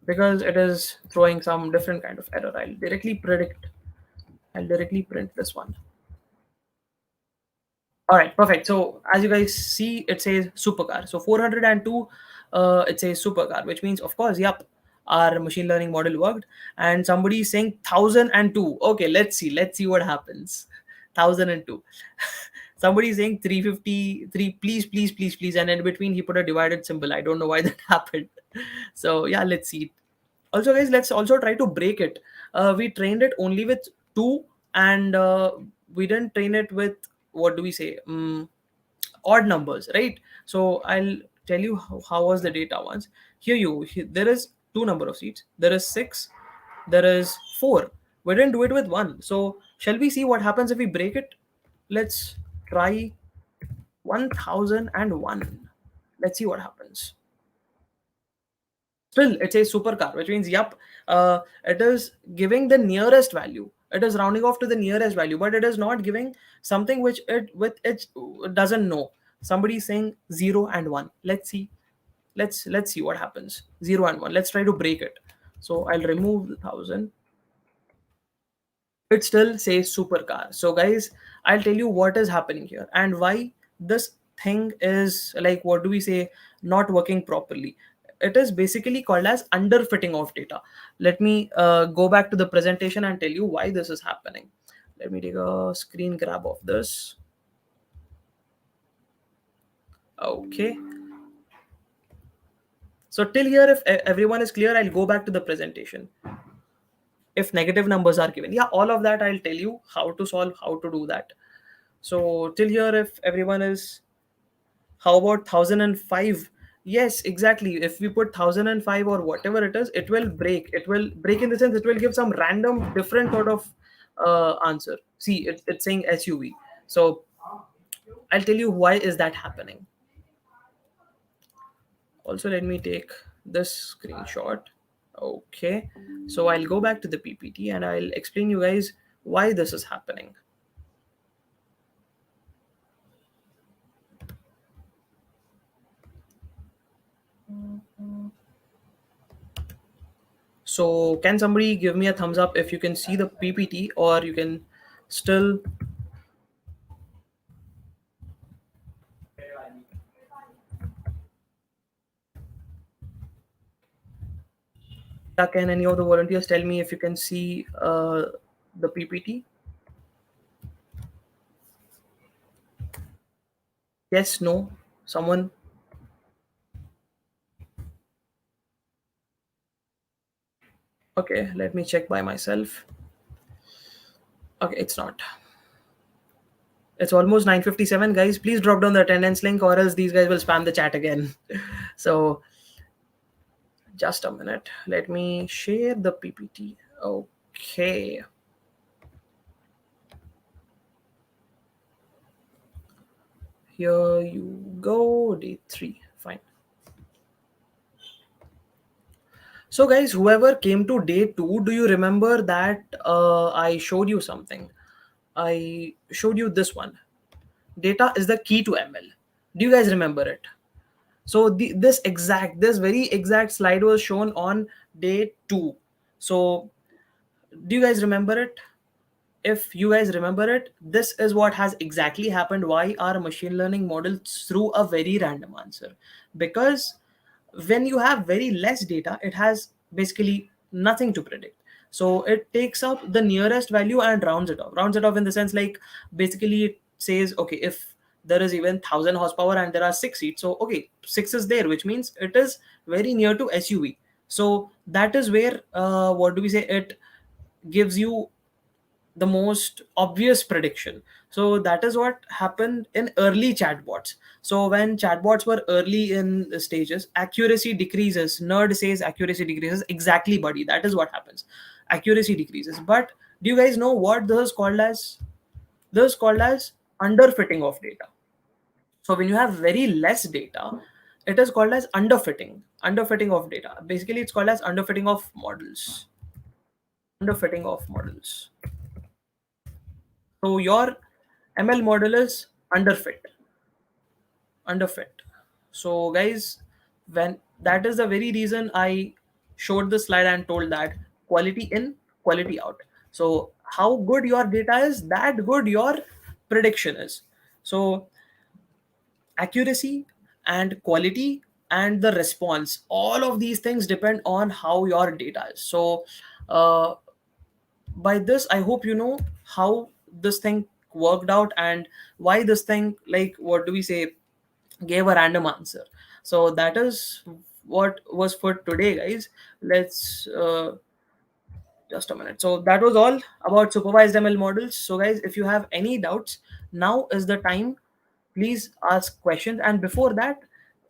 because it is throwing some different kind of error. I'll directly print this one. All right, perfect. So as you guys see, it says supercar. So 402, it says supercar, which means, of course, yep, our machine learning model worked. And somebody is saying 1002. Okay, let's see what happens. 1002. Somebody is saying 353. Please, please, please, please. And in between, he put a divided symbol. I don't know why that happened. So yeah, let's see. Also, guys, let's also try to break it. We trained it only with two, and we didn't train it with, what do we say, odd numbers, right? So I'll tell you how was the data once. There is two number of seats, there is six, there is four. We didn't do it with one. So shall we see what happens if we break it? Let's try 1001. Let's see what happens. Still it says supercar, which means yep, it is giving the nearest value. It is rounding off to the nearest value, but it is not giving something which it doesn't know. Somebody is saying 0 and 1. Let's see. Let's see what happens. 0 and 1. Let's try to break it. So I'll remove the 1000. It still says supercar. So guys, I'll tell you what is happening here and why this thing is, like, what do we say, not working properly. It is basically called as underfitting of data. Let me go back to the presentation and tell you why this is happening. Let me take a screen grab of this. Okay, so till here, if everyone is clear, I'll go back to the presentation. If negative numbers are given, yeah, all of that I'll tell you how to solve, how to do that. So till here, if everyone is, how about 1005? Yes, exactly. If we put 1005 or whatever it is, it will break. It will break in the sense it will give some random different sort of answer. See, it's saying SUV. So I'll tell you why is that happening. Also, let me take this screenshot. Okay, so I'll go back to the PPT and I'll explain you guys why this is happening. So can somebody give me a thumbs up if you can see the PPT, or you can still. Can any of the volunteers tell me if you can see the PPT? Yes, no, someone. Okay, let me check by myself. Okay, it's not. It's almost 9:57, guys. Please drop down the attendance link, or else these guys will spam the chat again. So just a minute. Let me share the PPT. Okay. Here you go, day 3. Fine. So guys, whoever came to day 2, do you remember that I showed you something? I showed you this one. Data is the key to ML. Do you guys remember it? So this very exact slide was shown on day 2. So do you guys remember it? If you guys remember it, this is what has exactly happened. Why our machine learning model threw a very random answer? Because when you have very less data, it has basically nothing to predict. So it takes up the nearest value and rounds it off in the sense, like, basically it says, okay, if there is even 1000 horsepower and there are 6 seats, so okay, 6 is there, which means it is very near to SUV. So that is where, what do we say, it gives you the most obvious prediction. So that is what happened in early chatbots. So when chatbots were early in the stages, accuracy decreases. Nerd says accuracy decreases. Exactly, buddy. That is what happens. Accuracy decreases. But do you guys know what this is called as? This is called as underfitting of data. So when you have very less data, it is called as underfitting. Underfitting of data. Basically, it's called as underfitting of models. Underfitting of models. So your ML model is underfit. Underfit. So guys, when that is the very reason I showed the slide and told that quality in, quality out. So how good your data is, that good your prediction is. So accuracy and quality and the response, all of these things depend on how your data is. So uh, by this I hope you know how this thing worked out and why this thing, like, what do we say, gave a random answer. So that is what was for today, guys. Let's just a minute. So that was all about supervised ML models. So guys, if you have any doubts, now is the time. Please ask questions, and before that,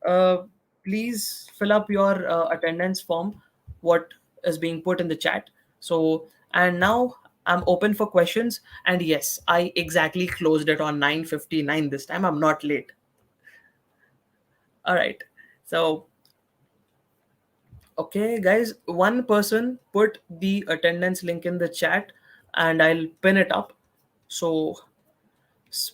uh, please fill up your attendance form, what is being put in the chat. So, and now I'm open for questions. And yes, I exactly closed it on 9:59 this time. I'm not late. All right. So, okay, guys, one person put the attendance link in the chat and I'll pin it up. So,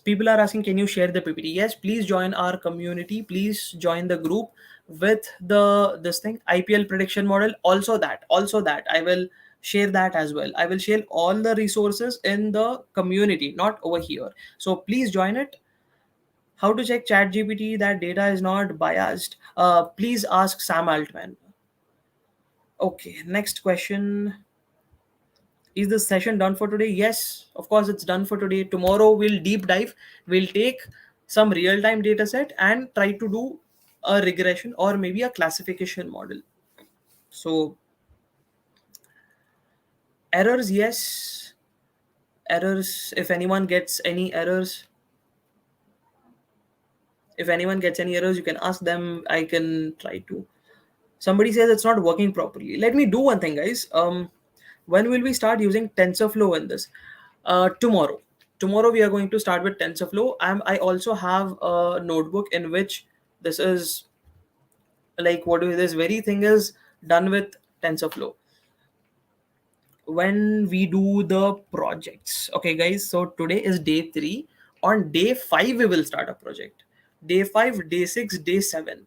people are asking, can you share the PPT? Yes, please join our community. Please join the group with the this thing, IPL prediction model. Also that I will share that as well. I will share all the resources in the community, not over here. So please join it. How to check chat GPT that data is not biased? Please ask Sam Altman. Okay, next question. Is the session done for today? Yes, of course it's done for today. Tomorrow we'll deep dive. We'll take some real-time data set and try to do a regression or maybe a classification model. So errors, yes. Errors, if anyone gets any errors, you can ask them. I can try to. Somebody says it's not working properly. Let me do one thing, guys. When will we start using TensorFlow in this? Tomorrow. Tomorrow we are going to start with TensorFlow. I also have a notebook in which this is, like, what do this very thing is done with TensorFlow. When we do the projects, okay, guys. So today is day 3. On day 5 we will start a project. Day 5, day 6, day 7.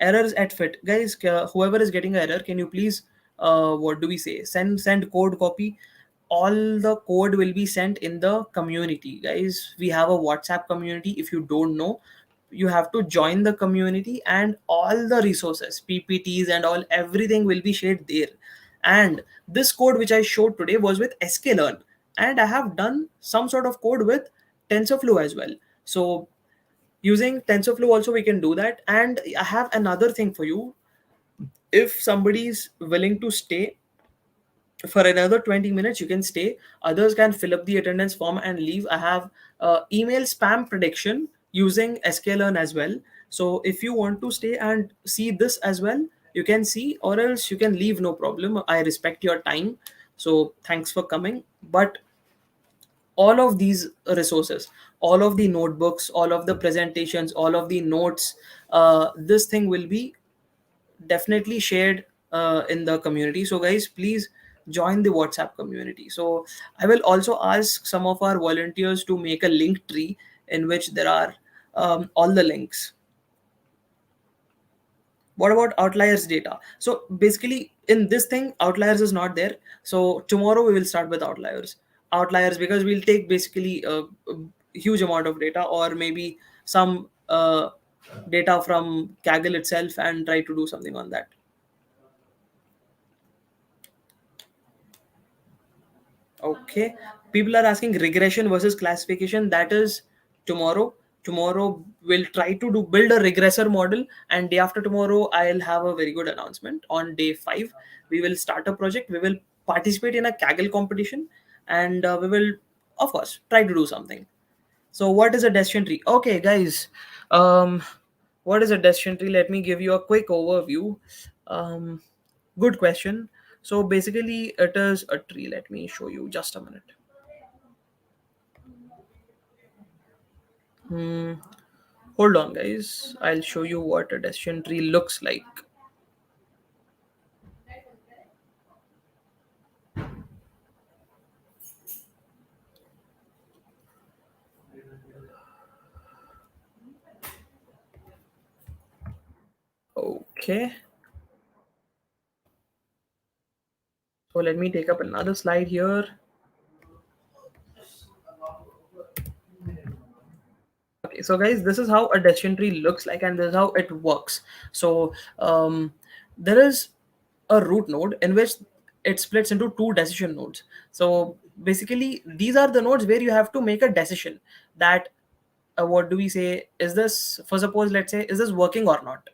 Errors at fit, guys. Whoever is getting an error, can you please, what do we say, send code copy. All the code will be sent in the community, guys. We have a WhatsApp community. If you don't know, you have to join the community, and all the resources, PPTs and all, everything will be shared there. And this code which I showed today was with sklearn, and I have done some sort of code with TensorFlow as well. So using TensorFlow also we can do that. And I have another thing for you. If somebody is willing to stay for another 20 minutes, you can stay. Others can fill up the attendance form and leave. I have email spam prediction using sklearn as well. So if you want to stay and see this as well, you can see, or else you can leave, no problem. I respect your time. So thanks for coming. But all of these resources, all of the notebooks, all of the presentations, all of the notes, this thing will be definitely shared in the community. So guys, please join the WhatsApp community. So I will also ask some of our volunteers to make a link tree in which there are all the links. What about outliers data? So basically in this thing, outliers is not there. So tomorrow we will start with outliers, because we'll take basically a huge amount of data, or maybe some data from Kaggle itself, and try to do something on that. Okay. People are asking regression versus classification. That is tomorrow. Tomorrow we'll try to do build a regressor model, and day after tomorrow I'll have a very good announcement. On day 5, we will start a project. We will participate in a Kaggle competition, and we will, of course, try to do something. So, what is a decision tree? Okay, guys. Um, what is a decision tree? Let me give you a quick overview. Um, Good question. So basically, it is a tree. Let me show you just a minute. Hmm. Hold on, guys. I'll show you what a decision tree looks like. Okay. So let me take up another slide here. Okay, so guys, this is how a decision tree looks like, and this is how it works. So there is a root node in which it splits into two decision nodes. So basically, these are the nodes where you have to make a decision that what do we say, is this, for suppose, let's say, is this working or not?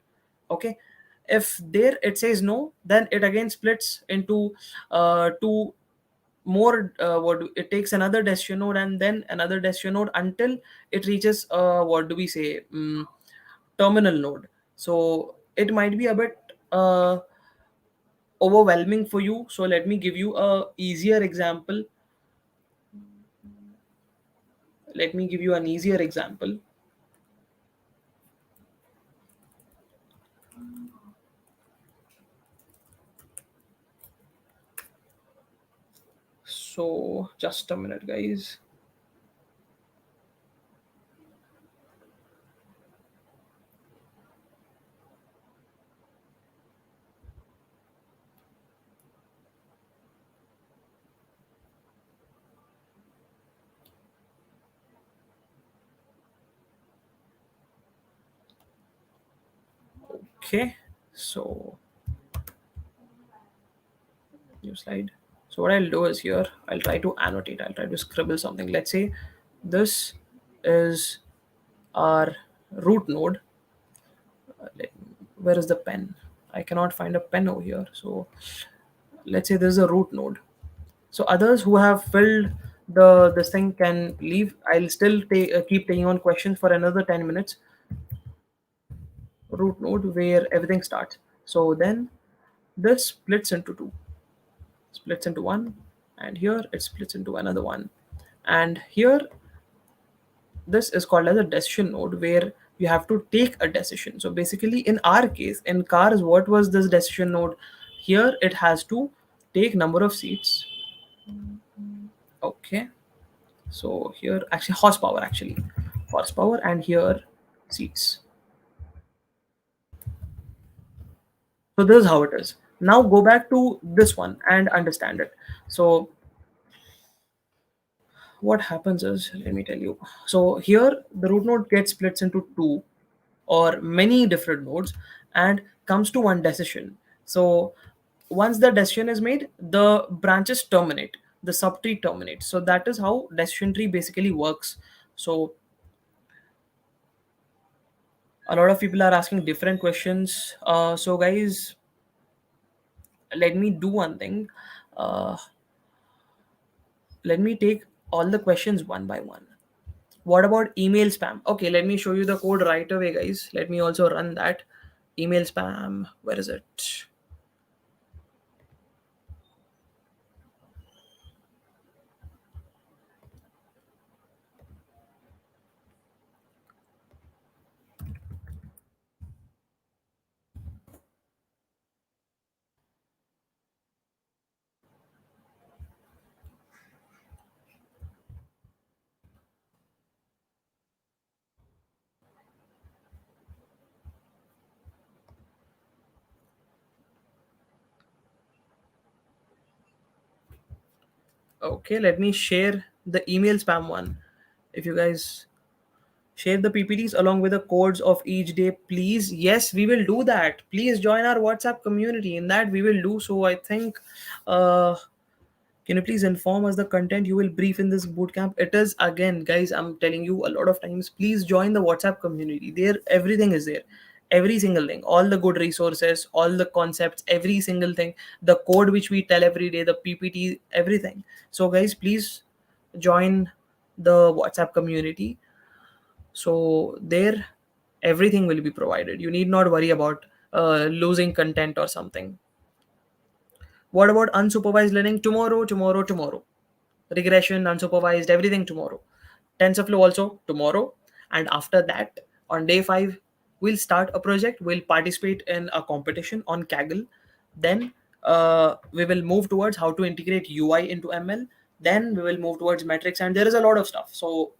Okay, if there it says no, then it again splits into two more, it takes another decision node and then another decision node until it reaches what do we say, terminal node. So it might be a bit overwhelming for you, so let me give you a easier example. Let me give you an easier example. So just a minute, guys. Okay, so new slide. So what I'll do is, here I'll try to annotate, I'll try to scribble something. Let's say this is our root node. Let- where is the pen? I cannot find a pen over here. So let's say this is a root node. So others who have filled the this thing can leave. I'll still keep taking on questions for another 10 minutes. Root node where everything starts. So then this splits into one, and here it splits into another one, and here this is called as a decision node where you have to take a decision. So basically, in our case, in cars, what was this decision node? Here it has to take number of seats. Okay, so here actually horsepower, and here seats. So this is how it is. Now go back to this one and understand it. So what happens is, let me tell you. So here the root node gets splits into two or many different nodes and comes to one decision. So once the decision is made, the branches terminate, the subtree terminates. So that is how decision tree basically works. So a lot of people are asking different questions. So guys, let me do one thing. uh, let me take all the questions one by one. What about email spam? Okay, let me show you the code right away, guys. Let me also run that. Email spam, where is it? Okay, let me share the email spam one. If you guys share the PPTs along with the codes of each day, please. Yes, we will do that. Please join our WhatsApp community. In that, we will do so. I think Can you please inform us the content you will brief in this bootcamp? It is, again, guys, I'm telling you a lot of times, please join the WhatsApp community. There, everything is there. Every single thing, all the good resources, all the concepts, every single thing, the code which we tell every day, the PPT, everything. So, guys, please join the WhatsApp community. So, there, everything will be provided. You need not worry about losing content or something. What about unsupervised learning? Tomorrow, tomorrow, tomorrow. Regression, unsupervised, everything tomorrow. TensorFlow also tomorrow. And after that, on day 5, we'll start a project. We'll participate in a competition on Kaggle. Then we will move towards how to integrate UI into ML. Then we will move towards metrics, and there is a lot of stuff. So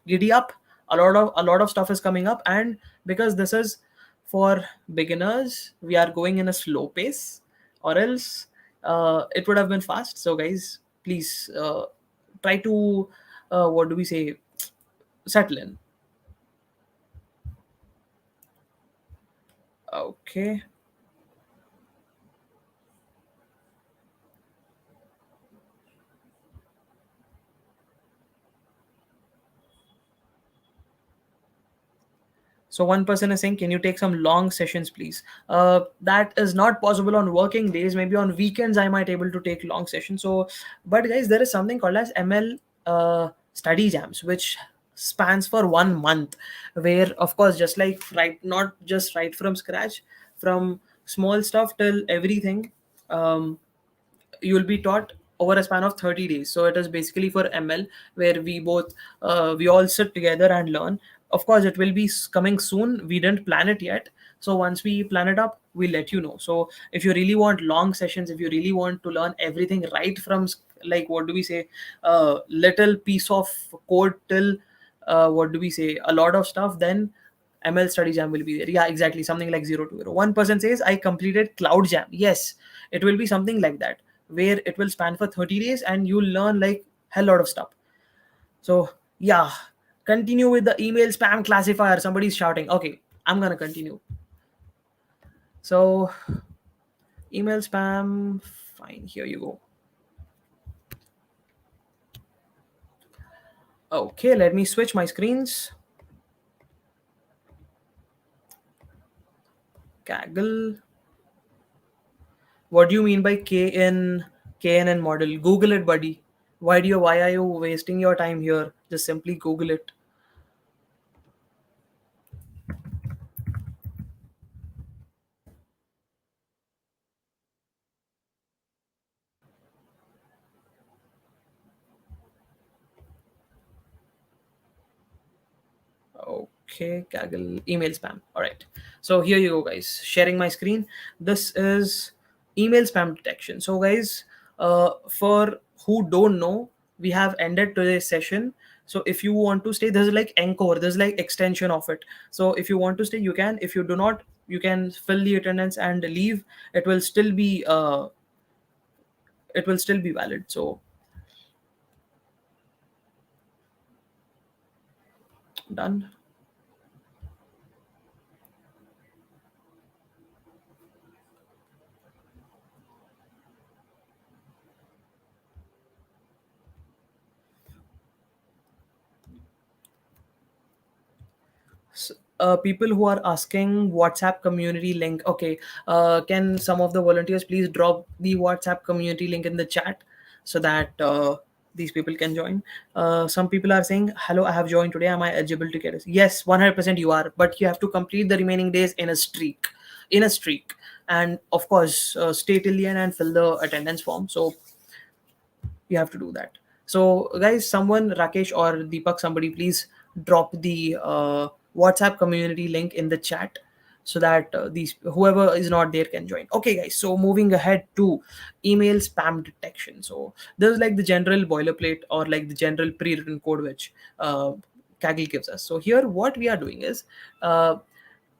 giddy up, a lot of stuff is coming up. And because this is for beginners, we are going in a slow pace, or else it would have been fast. So guys, please try to what do we say, settle in. Okay. So one person is saying, "Can you take some long sessions, please?" That is not possible on working days. Maybe on weekends I might able to take long sessions. So, but guys, there is something called as ML study jams, which spans for 1 month, where of course, just like not just right from scratch, from small stuff till everything. You will be taught over a span of 30 days. So it is basically for ML, where we all sit together and learn. Of course, it will be coming soon. We didn't plan it yet. So once we plan it up, we'll let you know. So if you really want long sessions, if you really want to learn everything right from like what do we say, little piece of code till what do we say, a lot of stuff, then ML study jam will be there. Yeah, exactly. Something like 0 to 0. One person says, "I completed cloud jam." Yes, it will be something like that, where it will span for 30 days and you'll learn like hell lot of stuff. So yeah, continue with the email spam classifier. Somebody's shouting. Okay, I'm gonna continue. So email spam, fine. Here you go. Okay, let me switch my screens. Kaggle. What do you mean by KNN model? Google it, buddy. Why are you wasting your time here? Just simply Google it. Okay, Kaggle email spam. All right. So here you go, guys. Sharing my screen. This is email spam detection. So, guys, for who don't know, we have ended today's session. So if you want to stay, there's like encore, there's like extension of it. So if you want to stay, you can. If you do not, you can fill the attendance and leave. It will still be valid. So done. People who are asking WhatsApp community link. Okay, can some of the volunteers please drop the WhatsApp community link in the chat so that these people can join? Some people are saying, "Hello, I have joined today. Am I eligible to get it?" Yes, 100% you are, but you have to complete the remaining days in a streak. In a streak, and of course, stay till the end and fill the attendance form. So you have to do that. So guys, someone, Rakesh or Deepak, somebody please drop the WhatsApp community link in the chat so that these whoever is not there can join. Okay guys, so moving ahead to email spam detection. So there's like the general boilerplate or like the general pre-written code which Kaggle gives us. So here what we are doing is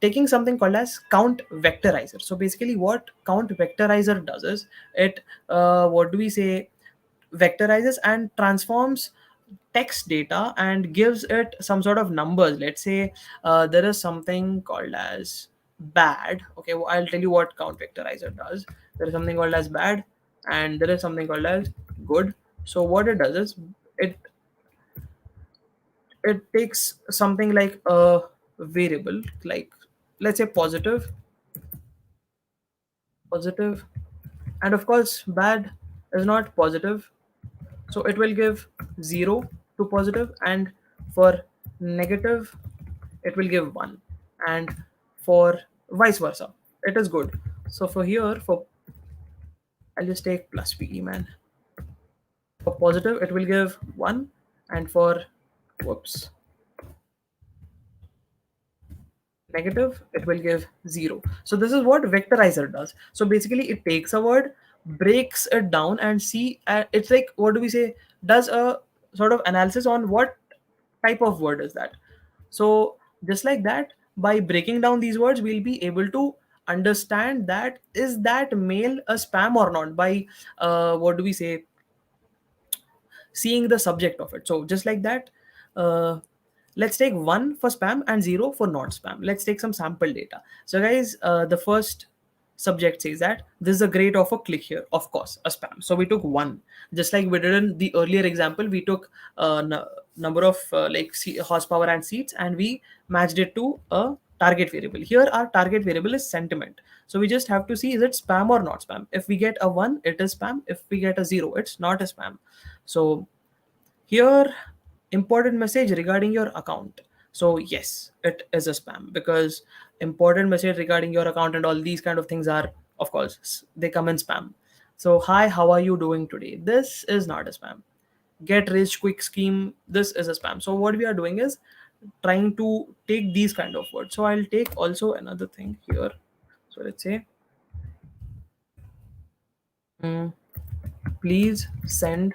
taking something called as count vectorizer. So basically what count vectorizer does is it what do we say, vectorizes and transforms text data and gives it some sort of numbers. Let's say there is something called as bad. Okay, I'll tell you what count vectorizer does. There is something called as bad and there is something called as good. So what it does is it it takes something like a variable, like let's say positive, and of course bad is not positive, so it will give 0 to positive, and for negative it will give 1, and for vice versa it is good. So for here, for I'll just take plus pe, man. For positive it will give 1, and for whoops negative it will give 0. So this is what vectorizer does. So basically it takes a word, breaks it down, and see it's like, what do we say, does a sort of analysis on what type of word is that. So just like that, by breaking down these words we'll be able to understand that is that mail a spam or not, by what do we say, seeing the subject of it. So just like that, uh, let's take 1 for spam and 0 for not spam. Let's take some sample data. So guys, the first subject says that this is a grade of a click here, of course a spam, so we took 1. Just like we did in the earlier example, we took number of horsepower and seats, and we matched it to a target variable. Here our target variable is sentiment, so we just have to see is it spam or not spam. If we get a 1 it is spam, if we get a 0 it's not a spam. So here, important message regarding your account. So yes, it is a spam, because important message regarding your account and all these kind of things are, of course, they come in spam. So hi, how are you doing today? This is not a spam. Get rich quick scheme, this is a spam. So what we are doing is trying to take these kind of words. So I'll take also another thing here. So let's say, mm, please send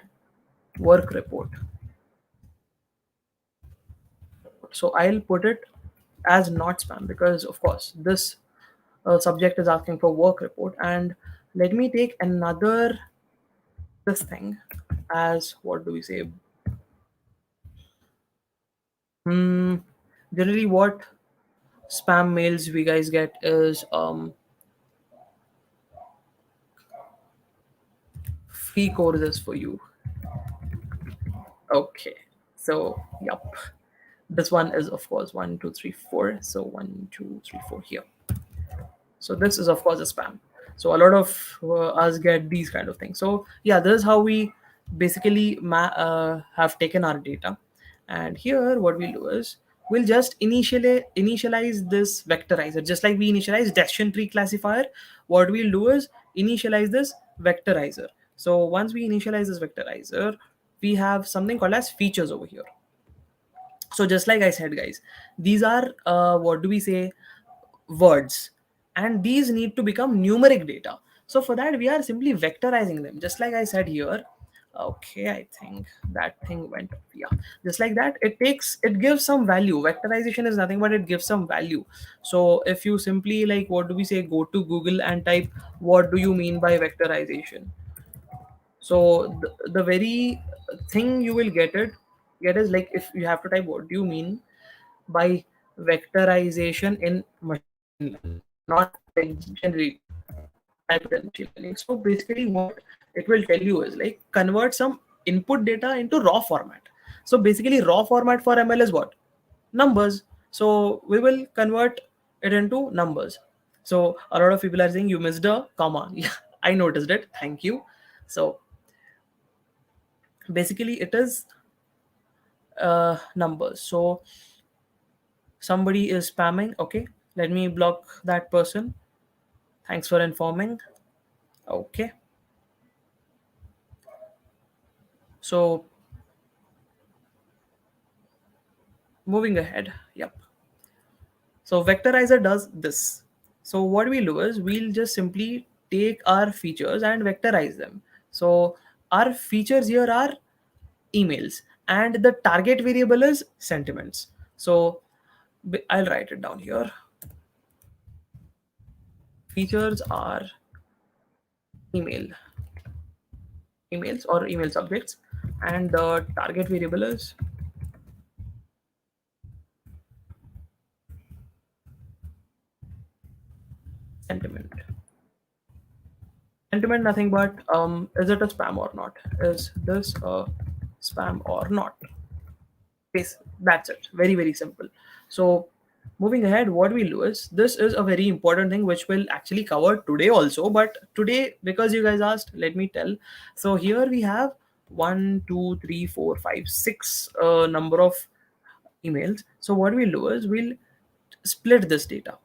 work report. So I'll put it as not spam, because of course this subject is asking for work report. And let me take another this thing as, what do we say, hmm, generally what spam mails we guys get is free courses for you. Okay, so yep, this one is of course 1 2 3 4, so 1 2 3 4 here. So this is of course a spam. So a lot of us get these kind of things. So yeah, this is how we basically have taken our data. And here what we'll do is we'll just initialize this vectorizer, just like we initialize decision tree classifier. What we'll do is initialize this vectorizer. So once we initialize this vectorizer, we have something called as features over here. So just like I said guys, these are what do we say, words, and these need to become numeric data. So for that we are simply vectorizing them, just like I said here. Okay, I think that thing went up. Yeah, just like that, it gives some value. Vectorization is nothing but it gives some value. So if you simply, like, what do we say, go to Google and type what do you mean by vectorization, so the very thing you will get is, like, if you have to type what do you mean by vectorization in machine learning, not like generally type it in machine learning. So basically what it will tell you is, like, convert some input data into raw format. So basically raw format for ML is what? Numbers. So we will convert it into numbers. So a lot of people are saying you missed a comma. Yeah, I noticed it. Thank you. So basically it is numbers. So somebody is spamming. Okay, let me block that person. Thanks for informing. Okay, so moving ahead. Yep. So vectorizer does this. So what we'll do is we'll just simply take our features and vectorize them. So our features here are emails, and the target variable is sentiments. So I'll write it down here. Features are email, emails or email subjects, and the target variable is sentiment. Sentiment comment nothing but is it a spam or not? Is this a spam or not? Yes, that's it. Very, very simple. So moving ahead, what we'll do is, this is a very important thing which we'll actually cover today also. But today, because you guys asked, let me tell. So here we have one, two, three, four, five, six number of emails. So what we'll do is, we'll split this data.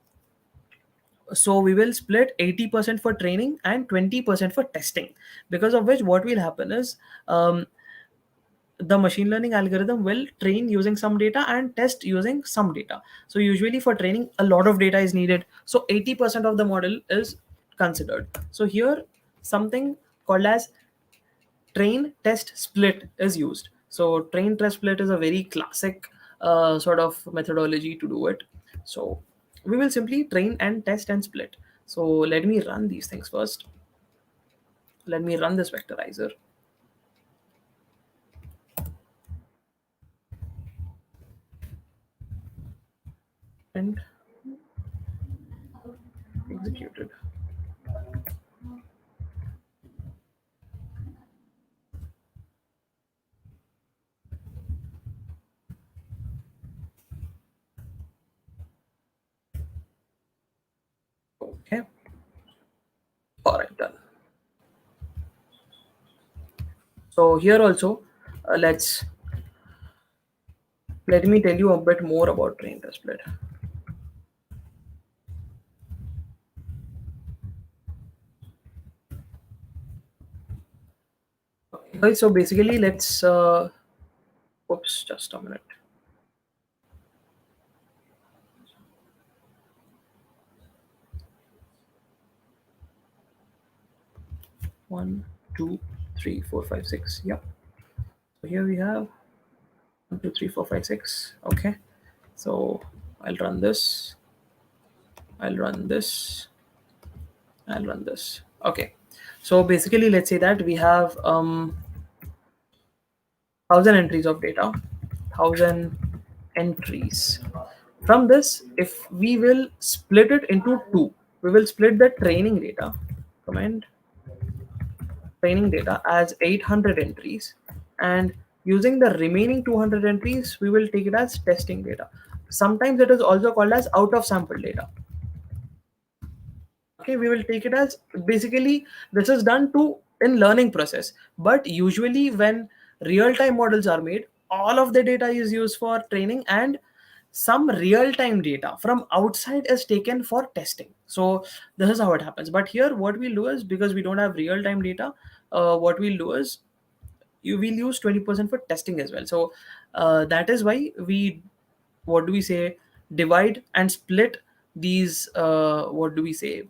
So we will split 80% for training and 20% for testing, because of which what will happen is, the machine learning algorithm will train using some data and test using some data. So usually for training a lot of data is needed, so 80% of the model is considered. So here something called as train test split is used. So train test split is a very classic sort of methodology to do it. So we will simply train and test and split. So let me run these things first. Let me run this vectorizer and execute it. Okay. All right, done. So here also, let me tell you a bit more about train test split. Okay, so basically, let's oops, just a minute. One, two, three, four, five, six. Yep. So here we have 1, 2, 3, 4, 5, 6. Okay. So I'll run this. I'll run this. I'll run this. Okay. So basically, let's say that we have 1,000 entries of data. 1,000 entries. From this, if we will split it into two, we will split the training data. Comment training data as 800 entries, and using the remaining 200 entries we will take it as testing data. Sometimes it is also called as out of sample data. Okay, we will take it as, basically this is done to in learning process, but usually when real time models are made, all of the data is used for training and some real time data from outside is taken for testing. So this is how it happens. But here what we'll do is, because we don't have real time data, what we'll do is, you will use 20% for testing as well. So that is why we, what do we say, divide and split these what do we say,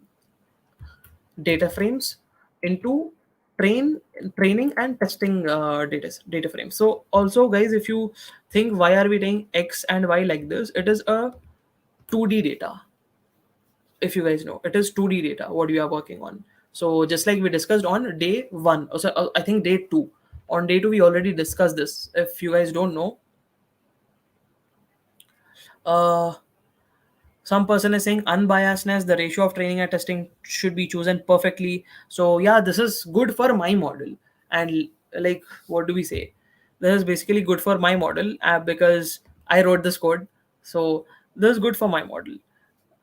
data frames into training and testing data frames. So also guys, if you think why are we doing x and y like this, it is a 2D data. If you guys know, it is 2D data what we are working on. So just like we discussed on day 1, also I think day 2, on day 2 we already discussed this. If you guys don't know, uh some person is saying unbiasedness, the ratio of training and testing should be chosen perfectly. So yeah, this is good for my model. And like, what do we say, this is basically good for my model because I wrote this code. So this is good for my model.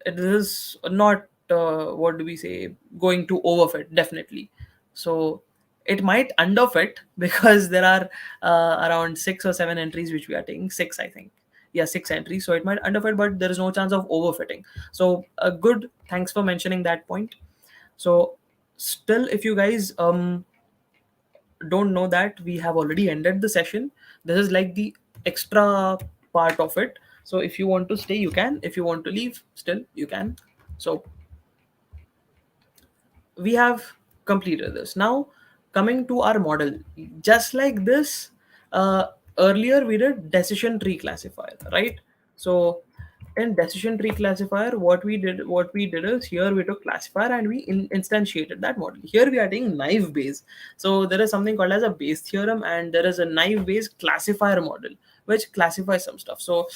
It is not what do we say, going to overfit, definitely. So it might underfit because there are around 6 or 7 entries which we are taking, 6 I think. Yeah, 6 entries, so it might underfit, but there is no chance of overfitting. So good, thanks for mentioning that point. So still, if you guys don't know that, we have already ended the session. This is like the extra part of it. So if you want to stay, you can. If you want to leave, still you can. So we have completed this. Now coming to our model, just like this, earlier we did decision tree classifier, right? So in decision tree classifier, what we did is, here we took classifier and we instantiated that model. Here we are taking naive Bayes. So there is something called as a Bayes theorem, and there is a naive Bayes classifier model which classifies some stuff. So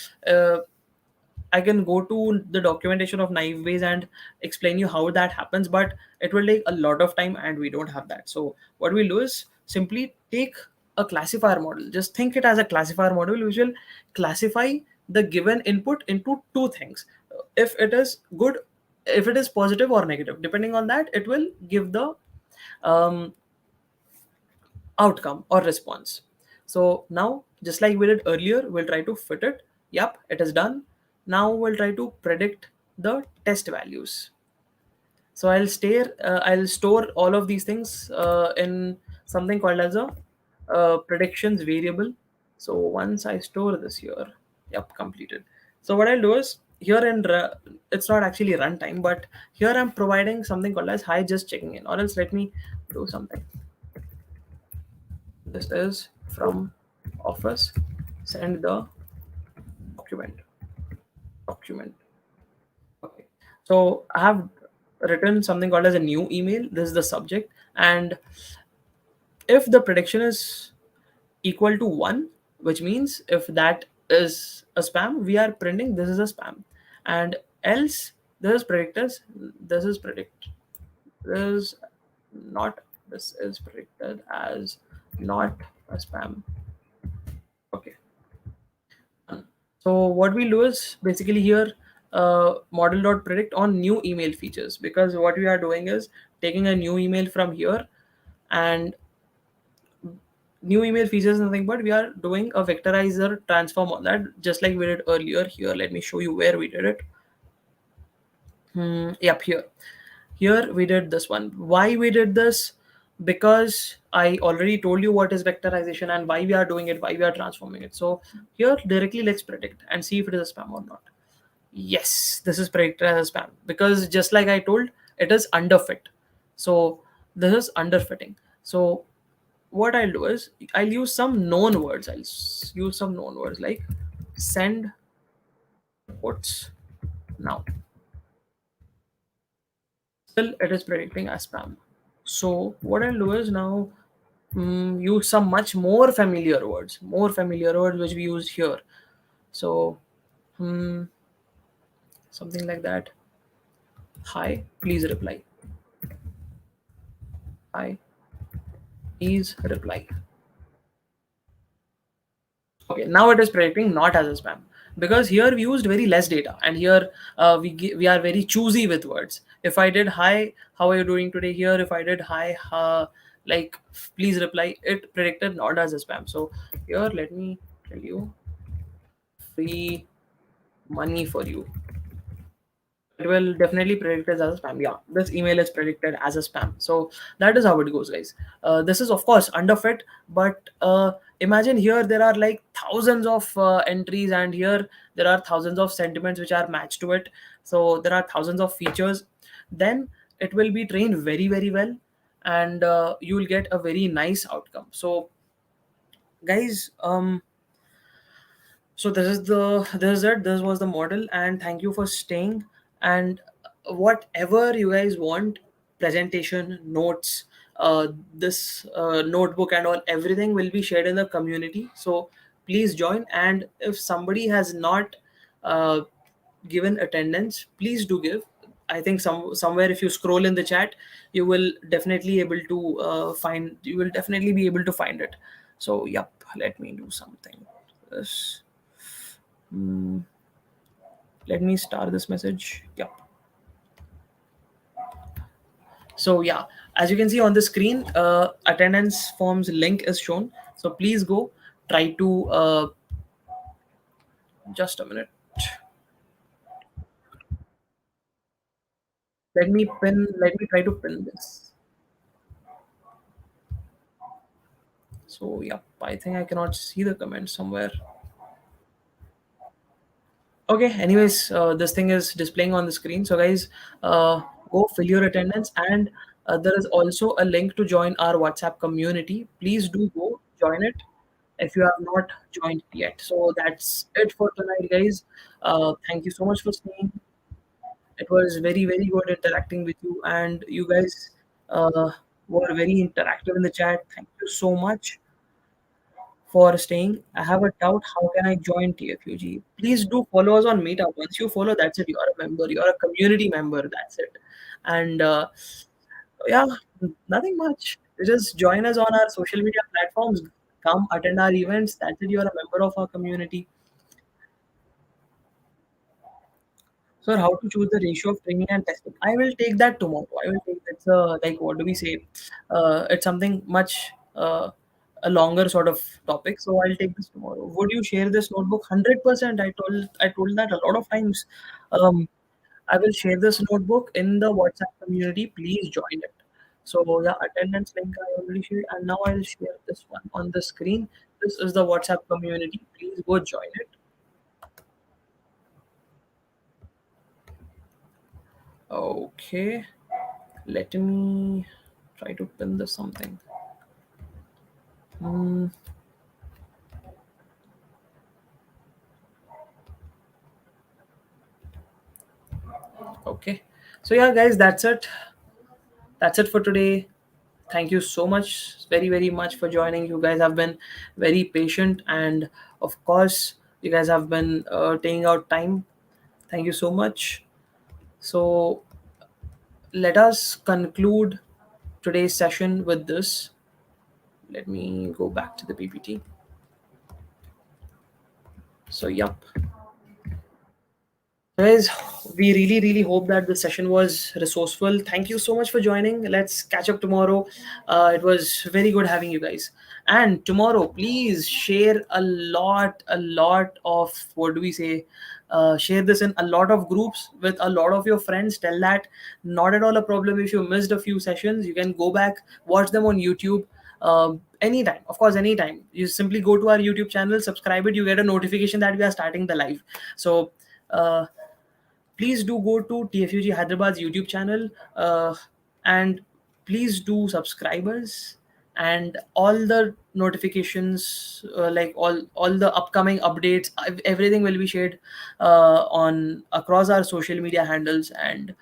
I can go to the documentation of naive ways and explain you how that happens, but it will take a lot of time and we don't have that. So what we'll do is simply take a classifier model. Just think it as a classifier model which will classify the given input into two things. If it is good, if it is positive or negative, depending on that, it will give the um, outcome or response. So now, just like we did earlier, we'll try to fit it. Yep, it is done. Now we'll try to predict the test values. So I'll store all of these things in something called as a predictions variable. So once I store this here, yep, completed. So what I'll do is here it's not actually runtime, but here I'm providing something called as hi just checking in, or else let me do something. This is from office. Send the document. Okay. So I have written something called as a new email. This is the subject. And if the prediction is equal to 1, which means if that is a spam, we are printing this is a spam. And else this is predicted, this is predict. This is not, this is predicted as not a spam. Okay. So what we'll do is basically here model.predict on new email features, because what we are doing is taking a new email from here, and new email features is nothing but we are doing a vectorizer transform on that, just like we did earlier. Here, let me show you where we did it. Yep, here we did this one. Why we did this? Because I already told you what is vectorization and why we are doing it, why we are transforming it. So here directly let's predict and see if it is a spam or not. Yes, this is predicted as a spam because just like I told, it is underfit. So this is underfitting. So what I'll do is I'll use some known words. Use some known words like send reports now. Still, it is predicting as spam. So what I'll do is now use some much more familiar words which we use here. So mm, something like that. Hi, please reply. Hi, please reply. Okay, now it is predicting not as a spam because here we used very less data, and here we are very choosy with words. If I did hi, how are you doing today? Here, if I did hi, like please reply, it predicted not as a spam. So here, let me tell you, free money for you. It will definitely predict it as a spam. Yeah, this email is predicted as a spam. So that is how it goes, guys. This is of course underfit, but imagine here there are like thousands of entries, and here there are thousands of sentiments which are matched to it. So there are thousands of features. Then it will be trained very very well, and you will get a very nice outcome. So guys, so this was the model, and thank you for staying. And whatever you guys want, presentation notes, this notebook and all, everything will be shared in the community, so please join. And if somebody has not uh, given attendance, please do give. I think somewhere if you scroll in the chat, you will definitely able to find, you will definitely be able to find it. So yep, let me do something. This Mm, let me start this message. Yep. So yeah, as you can see on the screen, attendance forms link is shown. So please go try to just a minute. Let me try to pin this. So yeah, I think I cannot see the comment somewhere. Okay, anyways, this thing is displaying on the screen. So guys, go fill your attendance, and there is also a link to join our WhatsApp community. Please do go join it if you have not joined yet. So that's it for tonight, guys. Thank you so much for staying. It was very very good interacting with you, and you guys were very interactive in the chat. Thank you so much for staying. I have a doubt. How can I join TFUG? Please do follow us on Meetup. Once you follow, that's it. You're a member. You're a community member. That's it. And yeah, nothing much. You just join us on our social media platforms. Come attend our events. That's it. You're a member of our community. Sir, how to choose the ratio of training and testing? I will take that tomorrow. I will take that's like what do we say? It's something much a longer sort of topic. So I'll take this tomorrow. Would you share this notebook? 100%. I told that a lot of times. Um, I will share this notebook in the WhatsApp community. Please join it. So yeah, attendance link I already shared, and now I'll share this one on the screen. This is the WhatsApp community. Please go join it. Okay. Let me try to pin this something. Hmm, okay. So yeah, guys, that's it. That's it for today. Thank you so much, very very much for joining. You guys have been very patient, and of course, you guys have been taking out time. Thank you so much. So let us conclude today's session with this. Let me go back to the PPT. So, yup. Guys, we really, really hope that the session was resourceful. Thank you so much for joining. Let's catch up tomorrow. It was very good having you guys. And tomorrow, please share a lot of what do we say? Share this in a lot of groups with a lot of your friends. Tell that not at all a problem if you missed a few sessions. You can go back, watch them on YouTube. Anytime, of course, anytime. You simply go to our YouTube channel, subscribe it. You get a notification that we are starting the live. So. Uh, Please do go to TFUG Hyderabad's YouTube channel, and please do subscribers and all the notifications, like all the upcoming updates. Everything will be shared on across our social media handles. And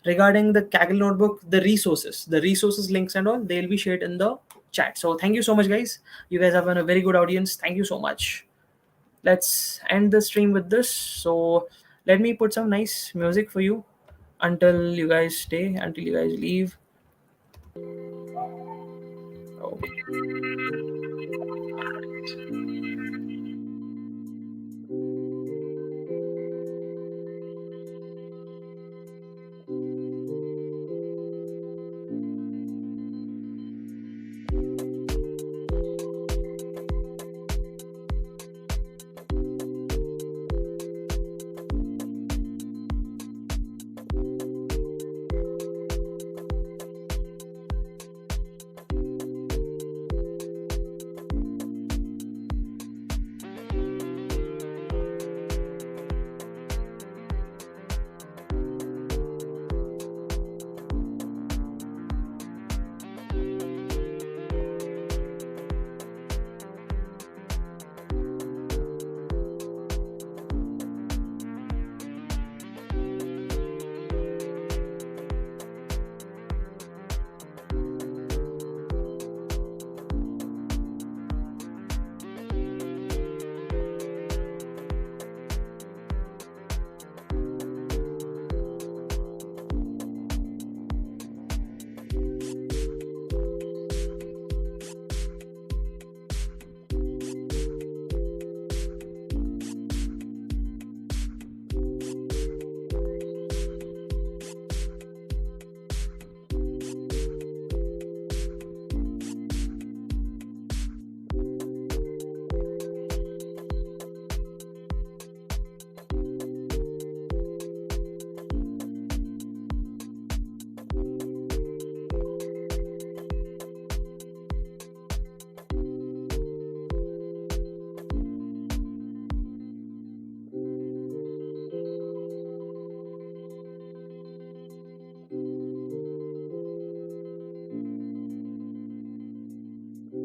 regarding the Kaggle notebook, the resources links and all, they'll be shared in the chat. So thank you so much, guys. You guys have been a very good audience. Thank you so much. Let's end the stream with this. So let me put some nice music for you until you guys stay, until you guys leave. Okay.